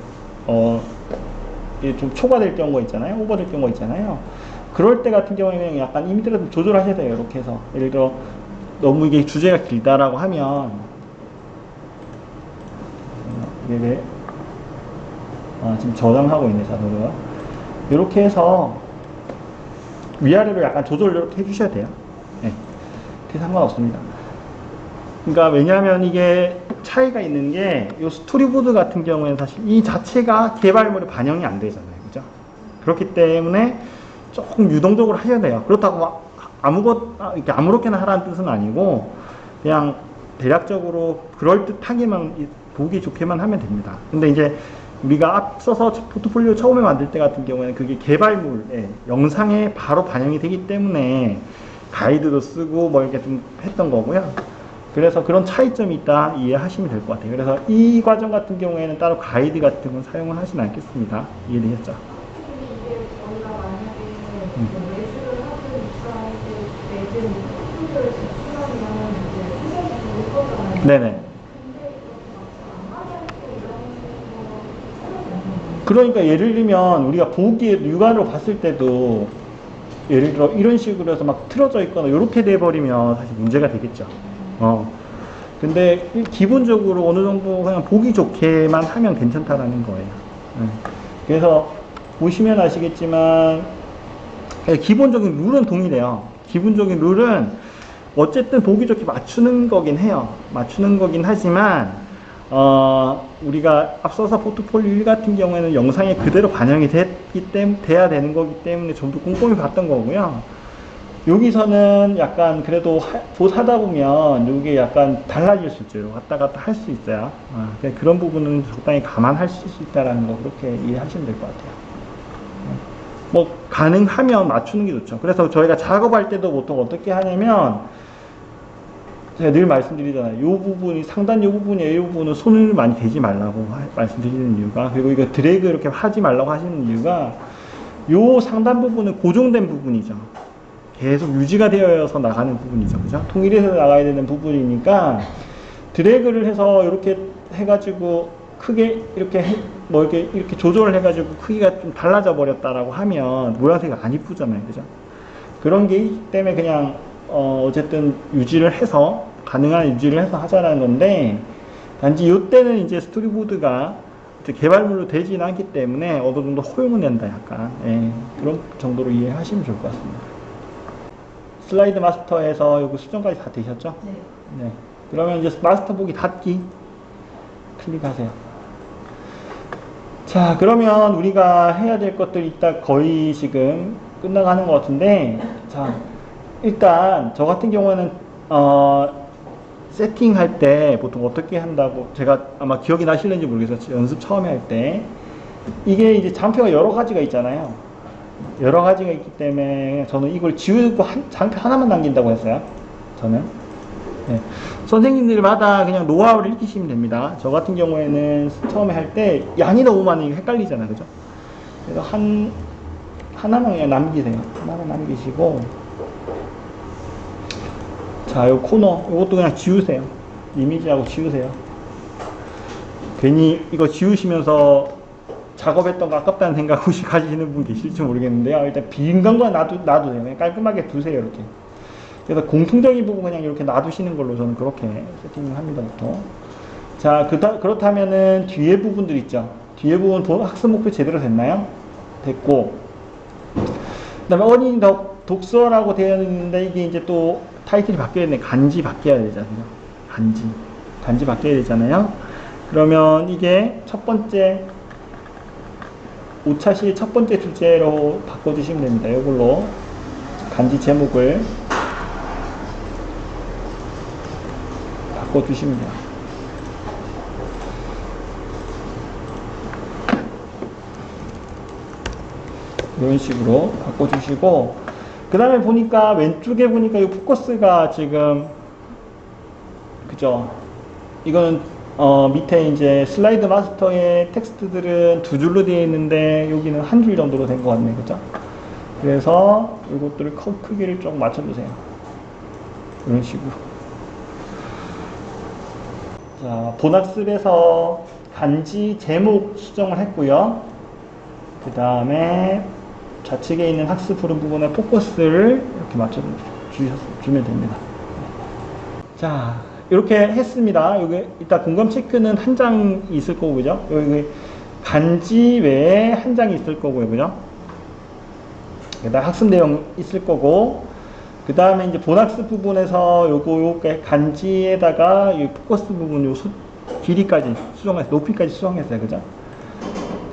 이게 좀 초과될 경우가 있잖아요. 오버될 경우가 있잖아요. 그럴 때 같은 경우에는 약간 이미지를 좀 조절하셔야 돼요. 이렇게 해서. 예를 들어, 너무 이게 주제가 길다라고 하면, 이게 왜, 지금 저장하고 있네, 자동으로. 이렇게 해서 위아래로 약간 조절 이렇게 해주셔야 돼요. 네. 그게 상관없습니다. 그러니까 왜냐하면 이게 차이가 있는 게 이 스토리보드 같은 경우에는 사실 이 자체가 개발물에 반영이 안 되잖아요. 그죠? 그렇기 때문에 조금 유동적으로 하셔야 돼요. 그렇다고 막 이렇게 아무렇게나 하라는 뜻은 아니고 그냥 대략적으로 그럴듯하게만 보기 좋게만 하면 됩니다. 근데 이제 우리가 앞서서 포트폴리오 처음에 만들 때 같은 경우에는 그게 개발물에 영상에 바로 반영이 되기 때문에 가이드도 쓰고 뭐 이렇게 좀 했던 거고요. 그래서 그런 차이점이 있다 이해하시면 될 것 같아요. 그래서 이 과정 같은 경우에는 따로 가이드 같은 건 사용을 하진 않겠습니다. 이해되셨죠? 이게 저희가 만약에 매주를 하든 입사할 때 매주 포트폴리오를 제출하면 이제 선생님이 올 거잖아요. 네네. 그러니까 예를 들면 우리가 보기에 육안으로 봤을 때도 예를 들어 이런 식으로 해서 막 틀어져 있거나 이렇게 돼버리면 사실 문제가 되겠죠. 근데 기본적으로 어느 정도 그냥 보기 좋게만 하면 괜찮다라는 거예요. 그래서 보시면 아시겠지만 기본적인 룰은 동일해요. 기본적인 룰은 어쨌든 보기 좋게 맞추는 거긴 해요. 맞추는 거긴 하지만 우리가 앞서서 포트폴리오 1 같은 경우에는 영상에 그대로 반영이 돼야 되는 거기 때문에 좀 더 꼼꼼히 봤던 거고요. 여기서는 약간 그래도 하다 보면 이게 약간 달라질 수 있죠. 왔다 갔다 할 수 있어요. 그런 부분은 적당히 감안할 수 있다라는 거 그렇게 이해하시면 될 것 같아요. 뭐 가능하면 맞추는 게 좋죠. 그래서 저희가 작업할 때도 보통 어떻게 하냐면 제가 늘 말씀드리잖아요. 이 부분이 상단 이 부분이에요. 이 부분은 손을 많이 대지 말라고 말씀드리는 이유가, 그리고 이거 드래그 이렇게 하지 말라고 하시는 이유가 이 상단 부분은 고정된 부분이죠. 계속 유지가 되어서 나가는 부분이죠. 그죠? 통일해서 나가야 되는 부분이니까 드래그를 해서 이렇게 해가지고 크게 이렇게 조절을 해가지고 크기가 좀 달라져 버렸다라고 하면 모양새가 안 이쁘잖아요. 그죠? 그런 게 있기 때문에 그냥 어쨌든 유지를 해서 가능한 유지를 해서 하자라는 건데, 단지 이때는 이제 스토리보드가 이제 개발물로 되지는 않기 때문에 어느 정도 허용은 된다 약간 그런 정도로 이해하시면 좋을 것 같습니다. 슬라이드 마스터에서 여기 수정까지 다 되셨죠? 네. 그러면 이제 마스터 보기 닫기 클릭하세요. 자, 그러면 우리가 해야 될 것들 이따 거의 지금 끝나가는 것 같은데, 자, 일단 저 같은 경우에는 세팅할 때 보통 어떻게 한다고, 제가 아마 기억이 나실는지 모르겠어요. 연습 처음에 할 때 이게 이제 장표가 여러 가지가 있잖아요. 여러 가지가 있기 때문에 저는 이걸 지우고 장표 하나만 남긴다고 했어요. 저는 선생님들마다 그냥 노하우를 익히시면 됩니다. 저 같은 경우에는 처음에 할 때 양이 너무 많으니까 헷갈리잖아요. 그죠? 그래서 하나만 그냥 남기세요. 하나만 남기시고, 자, 요 코너 요것도 그냥 지우세요. 이미지하고 지우세요. 괜히 이거 지우시면서 작업했던 거 아깝다는 생각 혹시 가지시는 분 계실지 모르겠는데요. 일단 빈 건 놔도 돼요. 그냥 깔끔하게 두세요. 이렇게. 그래서 공통적인 부분 그냥 이렇게 놔두시는 걸로 저는 그렇게 세팅을 합니다. 보통. 자, 그렇다면은 뒤에 부분들 있죠. 뒤에 부분 학습 목표 제대로 됐나요? 됐고, 그 다음에 어린이 독서라고 되어 있는데 이게 이제 또 타이틀이 바뀌어야 되네. 간지 바뀌어야 되잖아요. 간지 바뀌어야 되잖아요. 그러면 이게 첫 번째 5차시 첫 번째 주제로 바꿔주시면 됩니다. 이걸로 간지 제목을 바꿔주시면 돼요. 이런 식으로 바꿔주시고, 그 다음에 보니까 왼쪽에 보니까 이 포커스가 지금, 그죠? 이거는 밑에 이제 슬라이드 마스터의 텍스트들은 두 줄로 되어 있는데 여기는 한 줄 정도로 된 것 같네요. 그죠? 그래서 이것들을 크기를 좀 맞춰주세요. 이런 식으로. 자, 본학습에서 간지 제목 수정을 했고요. 그 다음에 좌측에 있는 학습 부른 부분에 포커스를 이렇게 맞춰주면 됩니다. 자, 이렇게 했습니다. 여기 이따 공감 체크는 한 장 있을 거고, 그죠? 여기 간지 외에 한 장이 있을 거고요, 그죠? 그다음 학습 내용 있을 거고, 그 다음에 이제 본학습 부분에서 요거 간지에다가 이 포커스 부분 요 길이까지 수정했어요. 높이까지 수정했어요, 그죠?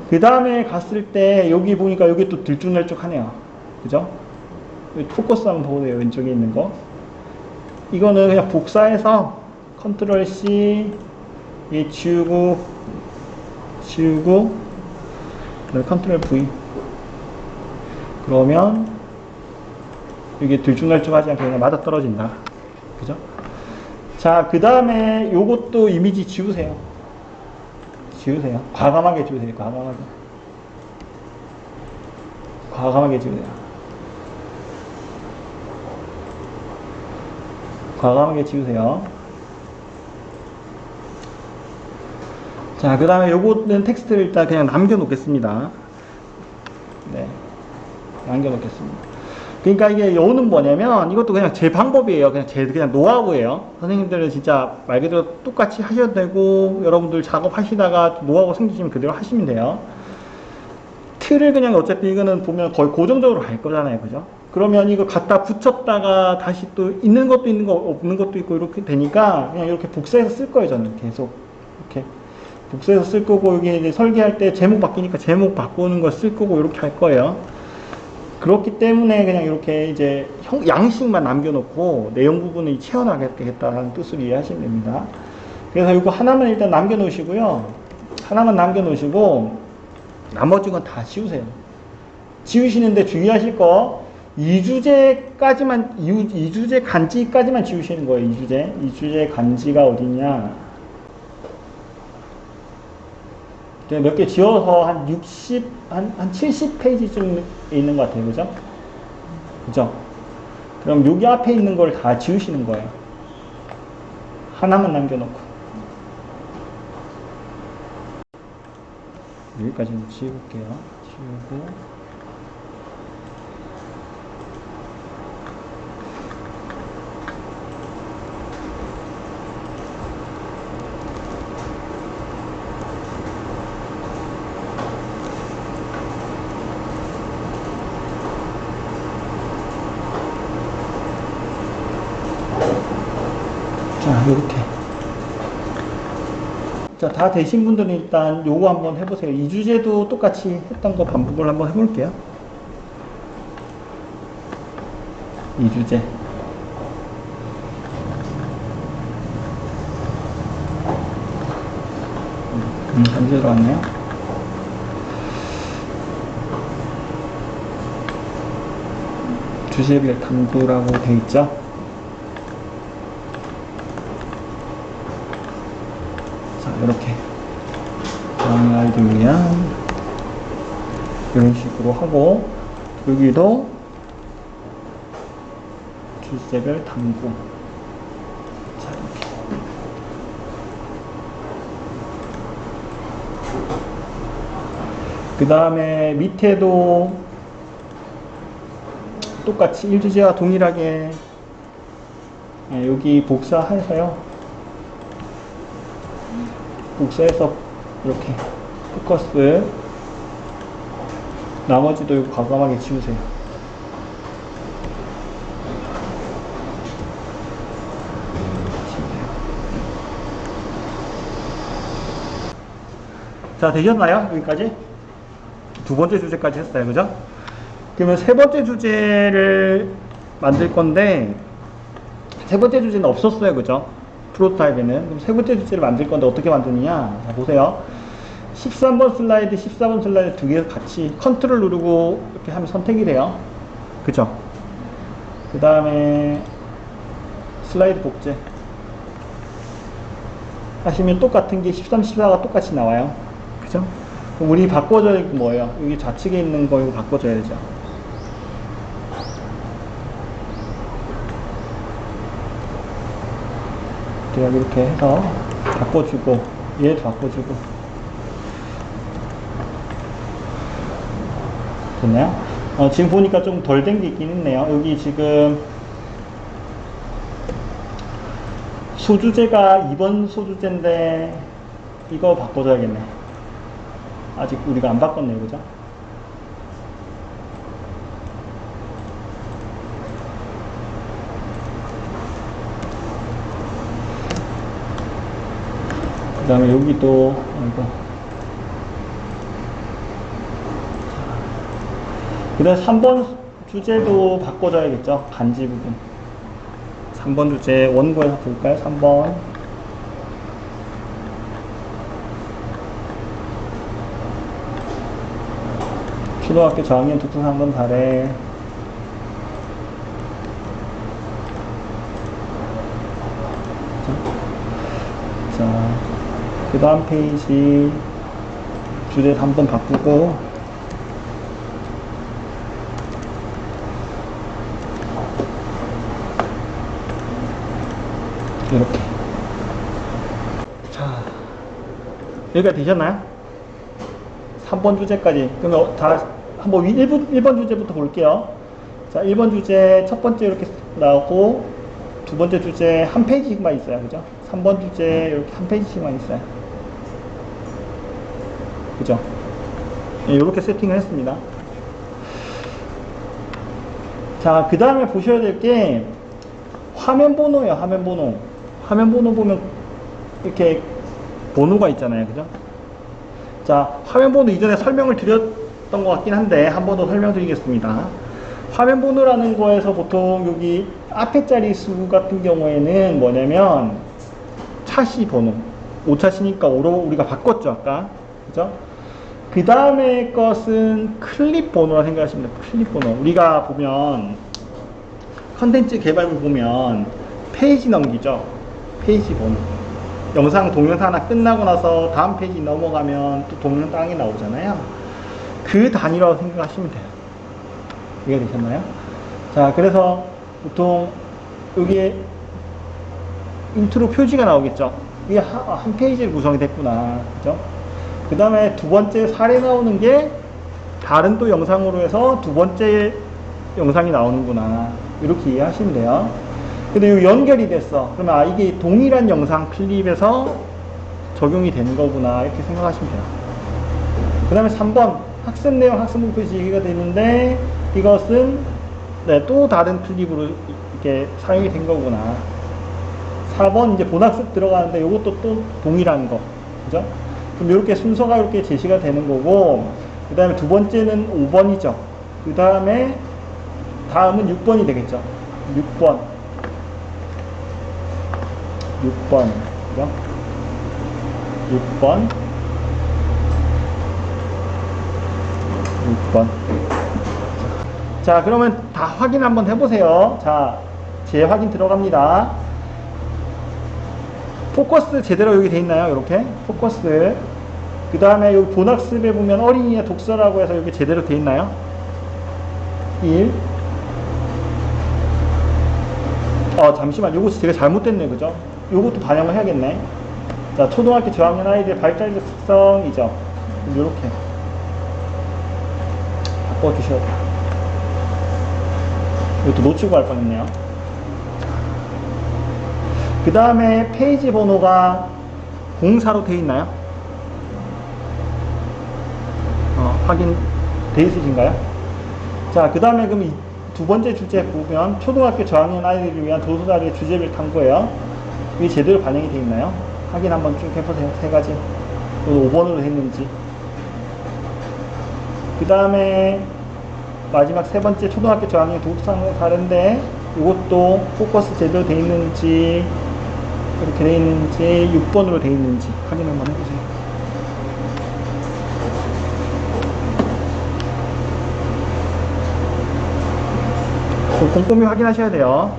그 다음에 갔을 때 여기 보니까 여기 또 들쭉날쭉하네요, 그죠? 포커스 한번 보세요. 왼쪽에 있는 거. 이거는 그냥 복사해서 컨트롤 C 지우고 컨트롤 V, 그러면 이게 들쭉날쭉하지 않게 그냥 맞아 떨어진다, 그죠? 자, 그 다음에 요것도 이미지 지우세요. 과감하게 지우세요. 과감하게 지우세요. 과감하게 지우세요. 자, 그 다음에 요거는 텍스트를 일단 그냥 남겨놓겠습니다. 네, 남겨놓겠습니다. 그러니까 이게 여우는 뭐냐면 이것도 그냥 제 방법이에요. 그냥 노하우예요. 선생님들은 진짜 말 그대로 똑같이 하셔도 되고 여러분들 작업하시다가 노하우 생기시면 그대로 하시면 돼요. 틀을 그냥 어차피 이거는 보면 거의 고정적으로 갈 거잖아요. 그죠? 그러면 이거 갖다 붙였다가 다시 또 있는 것도 있는 거 없는 것도 있고 이렇게 되니까 그냥 이렇게 복사해서 쓸 거예요. 저는 계속 이렇게 복사해서 쓸 거고 여기 이제 설계할 때 제목 바뀌니까 제목 바꾸는 거 쓸 거고 이렇게 할 거예요. 그렇기 때문에 그냥 이렇게 이제 양식만 남겨놓고 내용 부분을 채워나가겠다는 뜻으로 이해하시면 됩니다. 그래서 이거 하나만 일단 남겨놓으시고요. 하나만 남겨놓으시고 나머지 건 다 지우세요. 지우시는데 주의하실 거 이주제까지만 이주제 간지까지만 지우시는 거예요. 이주제 간지가 어디냐? 몇 개 지워서 한 60, 한 70페이지쯤 있는 것 같아요. 그죠? 그죠? 그럼 여기 앞에 있는 걸 다 지우시는 거예요. 하나만 남겨놓고. 여기까지 지울게요. 지우고. 자, 이렇게. 자, 다 되신 분들은 일단 요거 한번 해보세요. 이 주제도 똑같이 했던 거 반복을 한번 해볼게요. 이 주제. 단지로 왔네요. 주제별 탐구라고 돼 있죠. 이렇게 아이들 위한 이런 식으로 하고 여기도 주제별 탐구 자 이렇게 그 다음에 밑에도 똑같이 1주제와 동일하게 여기 복사해서요 복사해서 이렇게 포커스 나머지도 이거 과감하게 지우세요. 자, 되셨나요? 여기까지? 두 번째 주제까지 했어요. 그죠? 그러면 세 번째 주제를 만들 건데 세 번째 주제는 없었어요. 그죠? 프로토타입에는. 그럼 세 번째 주제를 만들 건데 어떻게 만드느냐? 자, 보세요. 13번 슬라이드, 14번 슬라이드 두 개 같이 컨트롤 누르고 이렇게 하면 선택이 돼요. 그죠? 그 다음에 슬라이드 복제 하시면 똑같은 게 13, 14가 똑같이 나와요. 그죠? 그럼 우리 바꿔줘야 될 게 뭐예요? 여기 좌측에 있는 거 이거 바꿔줘야 되죠. 제가 이렇게 해서 바꿔주고 얘도 바꿔주고 됐나요? 지금 보니까 좀 덜 된 게 있긴 있네요. 여기 지금 소주제가 2번 소주제인데 이거 바꿔줘야겠네. 아직 우리가 안 바꿨네요. 그죠? 그 다음에 여기 또 이거 그 다음에 3번 주제도 바꿔줘야겠죠. 간지 부분 3번 주제 원고에서 볼까요? 3번 초등학교 저학년 특성 3번 사례 자, 그 다음 페이지 주제 한번 바꾸고 이렇게 자 여기가 되셨나요? 3번 주제까지 그러면 다 한번 1번 주제부터 볼게요. 자, 1번 주제 첫 번째 이렇게 나오고, 두 번째 주제 한 페이지만 있어요. 그죠? 3번 주제 이렇게 한 페이지씩만 있어요. 그죠? 예, 이렇게 세팅을 했습니다. 자, 그 다음에 보셔야 될 게 화면 번호예요. 화면 번호. 화면 번호 보면 이렇게 번호가 있잖아요. 그죠? 자, 화면 번호 이전에 설명을 드렸던 것 같긴 한데 한 번 더 설명드리겠습니다. 화면 번호라는 거에서 보통 여기 앞에 자리 수 같은 경우에는 뭐냐면 차시 번호, 5차시니까 5로 우리가 바꿨죠 아까. 그죠? 그 다음에 것은 클립 번호라 생각하시면 돼요. 클립 번호. 우리가 보면 컨텐츠 개발을 보면 페이지 넘기죠. 페이지 번호. 영상 동영상 하나 끝나고 나서 다음 페이지 넘어가면 또 동영상이 나오잖아요. 그 단위라고 생각하시면 돼요. 이해가 되셨나요? 자, 그래서 보통 여기에 인트로 표지가 나오겠죠. 이게 한 페이지로 구성이 됐구나. 그죠? 그 다음에 두 번째 사례 나오는 게 다른 또 영상으로 해서 두 번째 영상이 나오는구나. 이렇게 이해하시면 돼요. 근데 이 연결이 됐어. 그러면 아, 이게 동일한 영상 클립에서 적용이 되는 거구나. 이렇게 생각하시면 돼요. 그 다음에 3번 학습 내용, 학습 목표 지기가 되는데 이것은 네, 또 다른 클립으로 이렇게 사용이 된 거구나. 4번 이제 본학습 들어가는데 이것도 또 동일한 거. 그죠? 그럼 이렇게 순서가 이렇게 제시가 되는 거고, 그 다음에 두 번째는 5번이죠. 그 다음에 다음은 6번이 되겠죠. 6번. 6번. 그죠? 6번. 6번. 자, 그러면 다 확인 한번 해보세요. 자, 재확인 들어갑니다. 포커스 제대로 여기 돼 있나요? 이렇게 포커스. 그 다음에 여기 본학습에 보면 어린이의 독서라고 해서 여기 제대로 돼 있나요? 1. 잠시만, 요거 제가 잘못됐네, 그죠? 요것도 반영을 해야겠네. 자, 초등학교 저학년 아이들 발달적 특성이죠. 요렇게 바꿔주셔야 돼요. 이것도 놓치고 갈 뻔했네요. 그 다음에 페이지 번호가 04로 되어 있나요? 확인 돼 있으신가요? 자, 그 다음에 그럼 두 번째 주제 보면 초등학교 저학년 아이들을 위한 도서자료의 주제를 탐구해요. 이게 제대로 반영이 되어 있나요? 확인 한번 쭉 해보세요. 세 가지. 5번으로 했는지. 그 다음에 마지막 세 번째 초등학교 저학년 도서상은 다른데 이것도 포커스 제대로 되어 있는지 이렇게 되어 있는지 6번으로 되어 있는지 확인 한번 해보세요. 꼼꼼히 확인하셔야 돼요.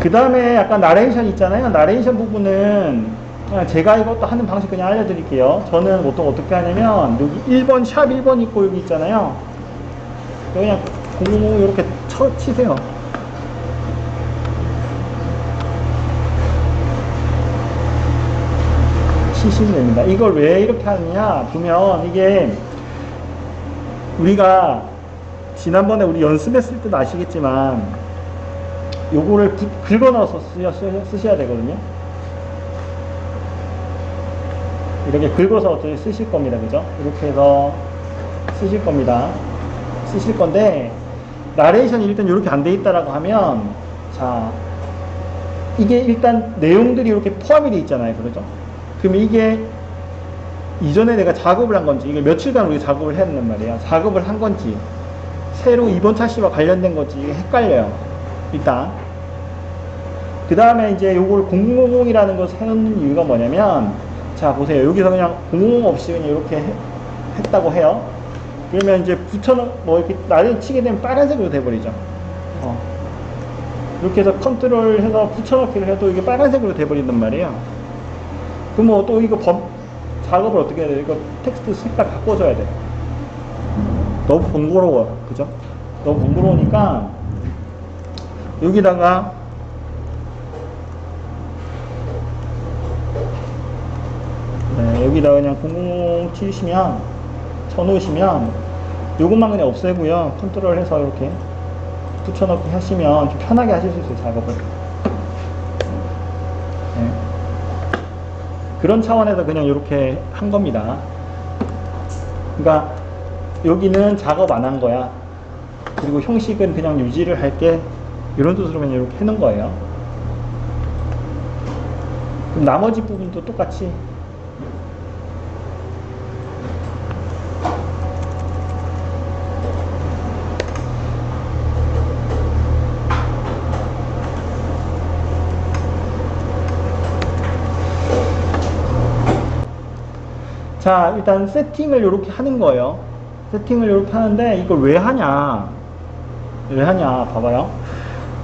그 다음에 약간 나레이션 있잖아요. 나레이션 부분은 제가 이것도 하는 방식 그냥 알려드릴게요. 저는 보통 어떻게 하냐면 여기 1번 샵 1번 있고 여기 있잖아요. 그냥 000 이렇게 치세요. 치시면 됩니다. 이걸 왜 이렇게 하느냐 보면 이게 우리가 지난번에 우리 연습했을 때도 아시겠지만 요거를 긁어 넣어서 쓰셔야 되거든요. 이렇게 긁어서 쓰실 겁니다. 그죠? 이렇게 해서 쓰실 겁니다. 쓰실 건데 나레이션이 일단 이렇게 안 돼 있다라고 하면 자 이게 일단 내용들이 이렇게 포함이 돼 있잖아요. 그렇죠? 그러면 이게 이전에 내가 작업을 한 건지 이게 며칠간 우리 작업을 했단 말이에요. 작업을 한 건지 새로 이번 차시와 관련된 건지 이게 헷갈려요. 일단 그 다음에 이제 요걸 000이라는 것을 해놓는 이유가 뭐냐면 자 보세요. 여기서 그냥 000 없이 그냥 이렇게 했다고 해요. 그러면 이제 뭐 이렇게 나를 치게 되면 빨간색으로 돼버리죠. 이렇게 해서 컨트롤 해서 붙여넣기를 해도 이게 빨간색으로 돼버린단 말이에요. 그럼 뭐 또 이거 작업을 어떻게 해야 돼요? 이거 텍스트 색깔 바꿔줘야 돼. 너무 번거로워. 그죠? 너무 번거로우니까 여기다가 여기다 그냥 000 치시면 쳐놓으시면 요것만 그냥 없애고요. 컨트롤 해서 이렇게 붙여넣기 하시면 좀 편하게 하실 수 있어요, 작업을. 네. 그런 차원에서 그냥 이렇게 한 겁니다. 그러니까 여기는 작업 안 한 거야. 그리고 형식은 그냥 유지를 할게. 이런 뜻으로 그냥 이렇게 해놓은 거예요. 그럼 나머지 부분도 똑같이 자, 일단 세팅을 이렇게 하는 거예요. 세팅을 이렇게 하는데 이걸 왜 하냐? 왜 하냐? 봐봐요.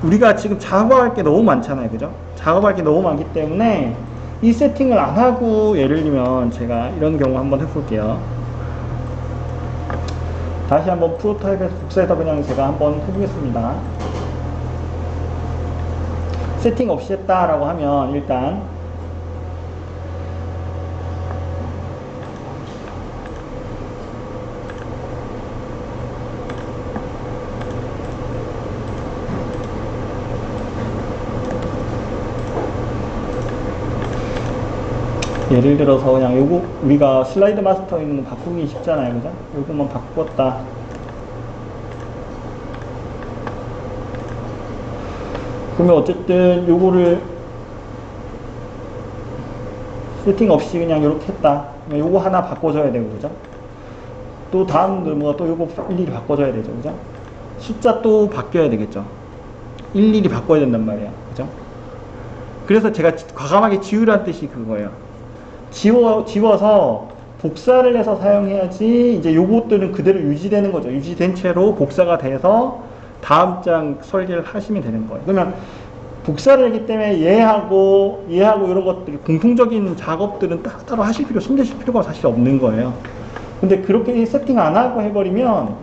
우리가 지금 작업할 게 너무 많잖아요. 그죠? 작업할 게 너무 많기 때문에 이 세팅을 안 하고 예를 들면 제가 이런 경우 한번 해볼게요. 다시 한번 프로타입에서 복사해서 그냥 제가 한번 해보겠습니다. 세팅 없이 했다라고 하면 일단 예를 들어서 그냥 요거 우리가 슬라이드 마스터 있는 거 바꾸기 쉽잖아요. 그죠? 요거만 바꿨다. 그러면 어쨌든 요거를 세팅 없이 그냥 이렇게 했다. 요거 하나 바꿔줘야 되고, 그죠? 또 다음 뭐가 또 요거 일일이 바꿔줘야 되죠. 그죠? 숫자 또 바뀌어야 되겠죠. 일일이 바꿔야 된단 말이야. 그죠? 그래서 제가 과감하게 지우라는 뜻이 그거예요. 지워서 복사를 해서 사용해야지 이제 요것들은 그대로 유지되는 거죠. 유지된 채로 복사가 돼서 다음 장 설계를 하시면 되는 거예요. 그러면 복사를 하기 때문에 얘하고 이런 것들 공통적인 작업들은 따로 하실 손대실 필요가 사실 없는 거예요. 근데 그렇게 세팅 안 하고 해버리면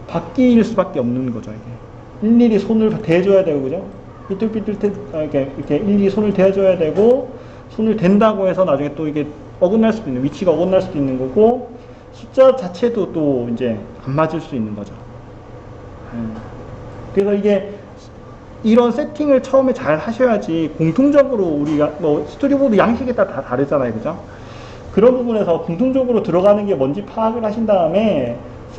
바뀔 수밖에 없는 거죠. 이게 일일이 손을 대줘야 되고, 그죠? 삐뚤삐뚤 이렇게 일일이 손을 대줘야 되고, 손을 댄다고 해서 나중에 또 이게 어긋날 수도 있는, 위치가 어긋날 수도 있는 거고, 숫자 자체도 또 이제 안 맞을 수 있는 거죠. 그래서 이게 이런 세팅을 처음에 잘 하셔야지 공통적으로 우리가 뭐 스토리보드 양식에 따라 다 다르잖아요. 그죠? 그런 부분에서 공통적으로 들어가는 게 뭔지 파악을 하신 다음에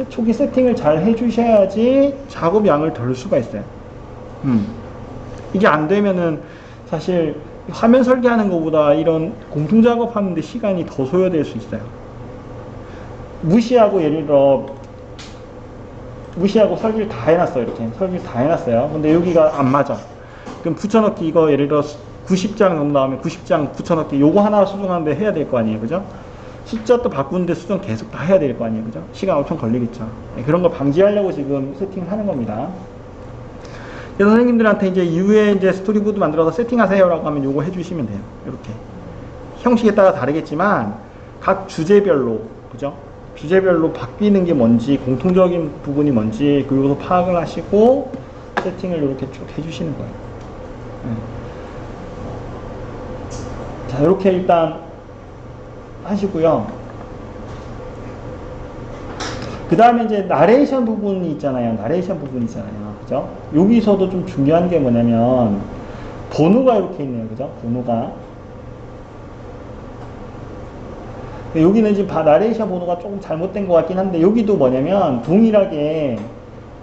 초기 세팅을 잘 해주셔야지 작업 양을 덜 수가 있어요. 이게 안 되면은 사실 화면 설계하는 것보다 이런 공통 작업하는데 시간이 더 소요될 수 있어요. 무시하고 예를 들어 무시하고 설계를 다 해놨어요. 이렇게 설계를 다 해놨어요. 근데 여기가 안 맞아. 그럼 붙여넣기 이거 예를 들어 90장 정도 나오면 90장 붙여넣기 요거 하나 수정하는데 해야 될 거 아니에요. 그죠? 숫자 또 바꾸는데 수정 계속 다 해야 될 거 아니에요. 그죠? 시간 엄청 걸리겠죠. 네, 그런 거 방지하려고 지금 세팅을 하는 겁니다. 그래서 선생님들한테 이제 이후에 이제 스토리보드 만들어서 세팅하세요라고 하면 요거 해주시면 돼요. 이렇게. 형식에 따라 다르겠지만 각 주제별로, 그죠? 주제별로 바뀌는 게 뭔지, 공통적인 부분이 뭔지, 그리고 파악을 하시고 세팅을 이렇게 쭉 해주시는 거예요. 네. 자, 이렇게 일단 하시고요. 그 다음에 이제 나레이션 부분이 있잖아요. 그죠? 여기서도 좀 중요한 게 뭐냐면 번호가 이렇게 있네요. 그죠? 번호가. 여기는 지금 나레이션 번호가 조금 잘못된 것 같긴 한데, 여기도 뭐냐면 동일하게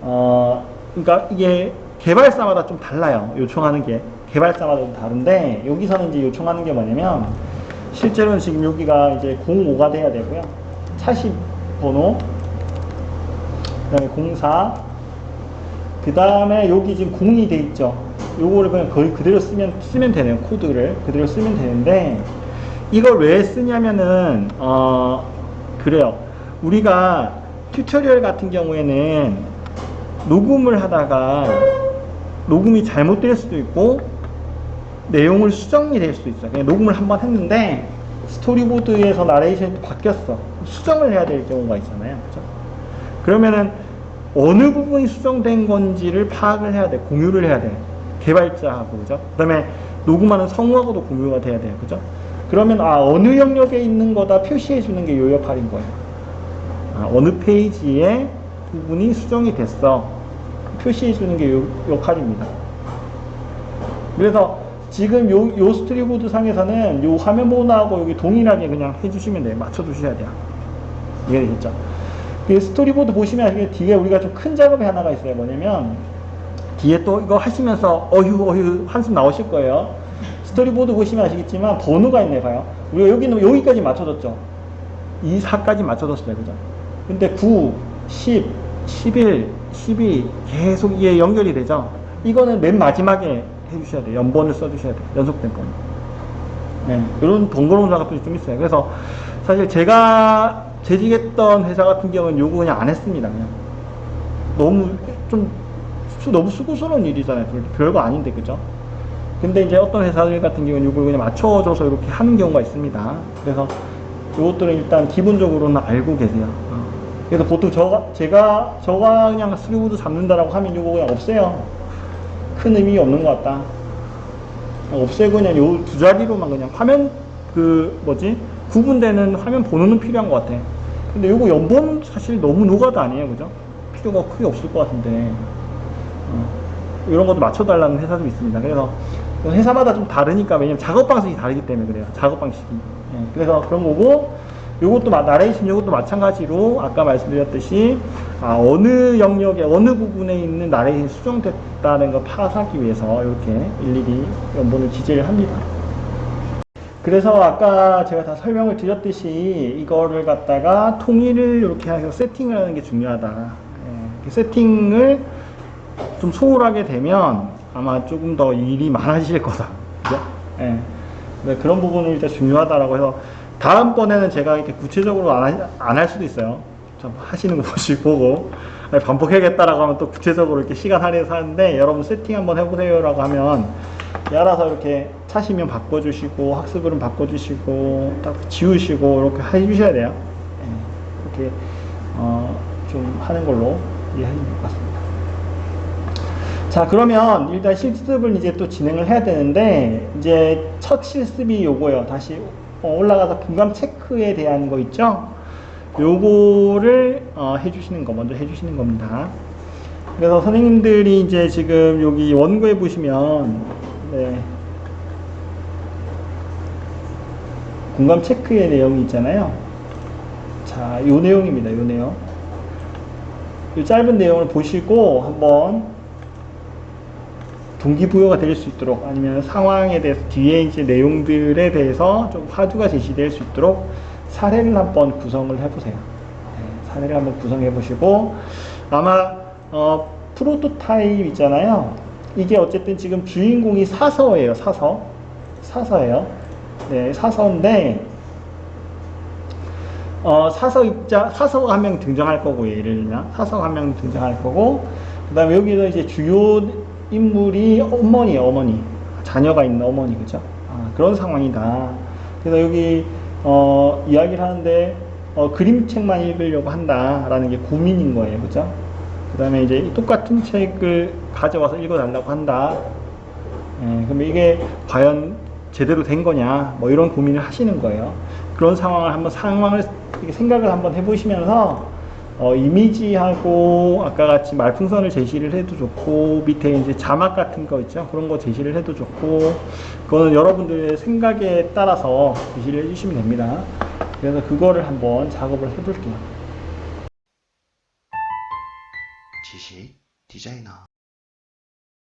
그러니까 이게 개발사마다 좀 달라요. 요청하는 게 개발사마다 좀 다른데, 여기서는 이제 요청하는 게 뭐냐면 실제로는 지금 여기가 이제 05가 돼야 되고요. 차시 번호, 그 다음에 04, 그 다음에 여기 지금 02 돼 있죠. 요거를 그냥 거의 그대로 쓰면 되네요. 코드를 그대로 쓰면 되는데, 이걸 왜 쓰냐면은 그래요. 우리가 튜토리얼 같은 경우에는 녹음을 하다가 녹음이 잘못될 수도 있고 내용을 수정이 될 수도 있어요. 그냥 녹음을 한번 했는데 스토리보드에서 나레이션이 바뀌었어. 수정을 해야 될 경우가 있잖아요. 그죠? 그러면은 어느 부분이 수정된 건지를 파악을 해야 돼. 공유를 해야 돼. 개발자하고, 그죠? 그 다음에 녹음하는 성우하고도 공유가 돼야 돼요. 그죠? 그러면 어느 영역에 있는 거다 표시해 주는 게 요 역할인 거예요. 어느 페이지에 부분이 수정이 됐어. 표시해 주는 게 요 칼입니다. 그래서 지금 요 스토리보드 상에서는 요 화면 번호하고 여기 동일하게 그냥 해주시면 돼요. 맞춰주셔야 돼요. 이해되셨죠? 그 스토리보드 보시면 이게 뒤에 우리가 좀 큰 작업이 하나가 있어요. 뭐냐면 뒤에 또 이거 하시면서 어휴 한숨 나오실 거예요. 스토리보드 보시면 아시겠지만 번호가 있네. 봐요. 우리가 여기는 여기까지 맞춰줬죠. 이 4까지 맞춰줬어요. 그죠? 근데 9, 10, 11, 12 계속 이게 연결이 되죠. 이거는 맨 마지막에 해주셔야 돼요. 연번을 써주셔야 돼요. 연속된 번. 네, 이런 번거로운 작업들이 좀 있어요. 그래서 사실 제가 재직했던 회사 같은 경우는 요거 그냥 안 했습니다. 그냥 너무 수고스러운 일이잖아요. 별거 아닌데, 그죠? 근데 이제 어떤 회사들 같은 경우는 이걸 그냥 맞춰줘서 이렇게 하는 경우가 있습니다. 그래서 이것들은 일단 기본적으로는 알고 계세요. 그래서 보통 제가 그냥 스토리보드 잡는다라고 하면 이거 그냥 없애요. 큰 의미 없는 것 같다. 없애고 그냥 요 두 자리로만 그냥 화면 구분되는 화면 번호는 필요한 것 같아. 근데 요거 연번 사실 너무 노가다 아니에요, 그죠? 필요가 크게 없을 것 같은데. 이런 것도 맞춰달라는 회사도 있습니다. 그래서 회사마다 좀 다르니까, 왜냐면 작업 방식이 다르기 때문에 그래요. 작업 방식이. 예, 그래서 그런 거고, 요것도 나레이션 요것도 마찬가지로 아까 말씀드렸듯이 어느 영역에 어느 부분에 있는 나레이션이 수정됐다는 걸 파악하기 위해서 이렇게 일일이 연본을 기재를 합니다. 그래서 아까 제가 다 설명을 드렸듯이 이거를 갖다가 통일을 이렇게 해서 세팅을 하는 게 중요하다. 예, 세팅을 좀 소홀하게 되면 아마 조금 더 일이 많아지실 거다. 그죠? 예. 그런 부분은 일단 중요하다라고 해서 다음번에는 제가 이렇게 구체적으로 안 할 수도 있어요. 좀 하시는 거 보고 반복해야겠다라고 하면 또 구체적으로 이렇게 시간 할애해서 하는데, 여러분 세팅 한번 해보세요라고 하면 알아서 이렇게 차시면 바꿔주시고 학습을은 바꿔주시고 딱 지우시고 이렇게 해주셔야 돼요. 네, 이렇게 좀 하는 걸로 이해하시면 될 것 같습니다. 자, 그러면 일단 실습을 이제 또 진행을 해야 되는데, 이제 첫 실습이 요거예요. 다시 올라가서 분감 체크에 대한 거 있죠? 요거를 먼저 해주시는 겁니다. 그래서 선생님들이 이제 지금 여기 원고에 보시면, 네, 분감 체크의 내용이 있잖아요. 자, 요 내용입니다. 요 내용. 이 짧은 내용을 보시고 한번 동기부여가 될 수 있도록, 아니면 상황에 대해서 뒤에 이제 내용들에 대해서 좀 화두가 제시될 수 있도록 사례를 한번 구성을 해보세요. 네, 사례를 한번 구성해 보시고, 아마 프로토타입 있잖아요. 이게 어쨌든 지금 주인공이 사서예요. 사서예요. 네, 사서인데 사서가 한 명 등장할 거고, 예를 들면 사서가 한 명 등장할 거고, 그 다음에 여기서 이제 주요 인물이 어머니, 자녀가 있는 어머니, 그죠? 그런 상황이다. 그래서 여기 이야기를 하는데 그림책만 읽으려고 한다라는 게 고민인 거예요, 그죠? 그 다음에 이제 똑같은 책을 가져와서 읽어달라고 한다. 그럼 이게 과연 제대로 된 거냐, 뭐 이런 고민을 하시는 거예요. 그런 상황을 생각을 한번 해보시면서 이미지하고 아까 같이 말풍선을 제시를 해도 좋고, 밑에 이제 자막 같은 거 있죠? 그런 거 제시를 해도 좋고, 그거는 여러분들의 생각에 따라서 제시를 해주시면 됩니다. 그래서 그거를 한번 작업을 해볼게요. 지식 디자이너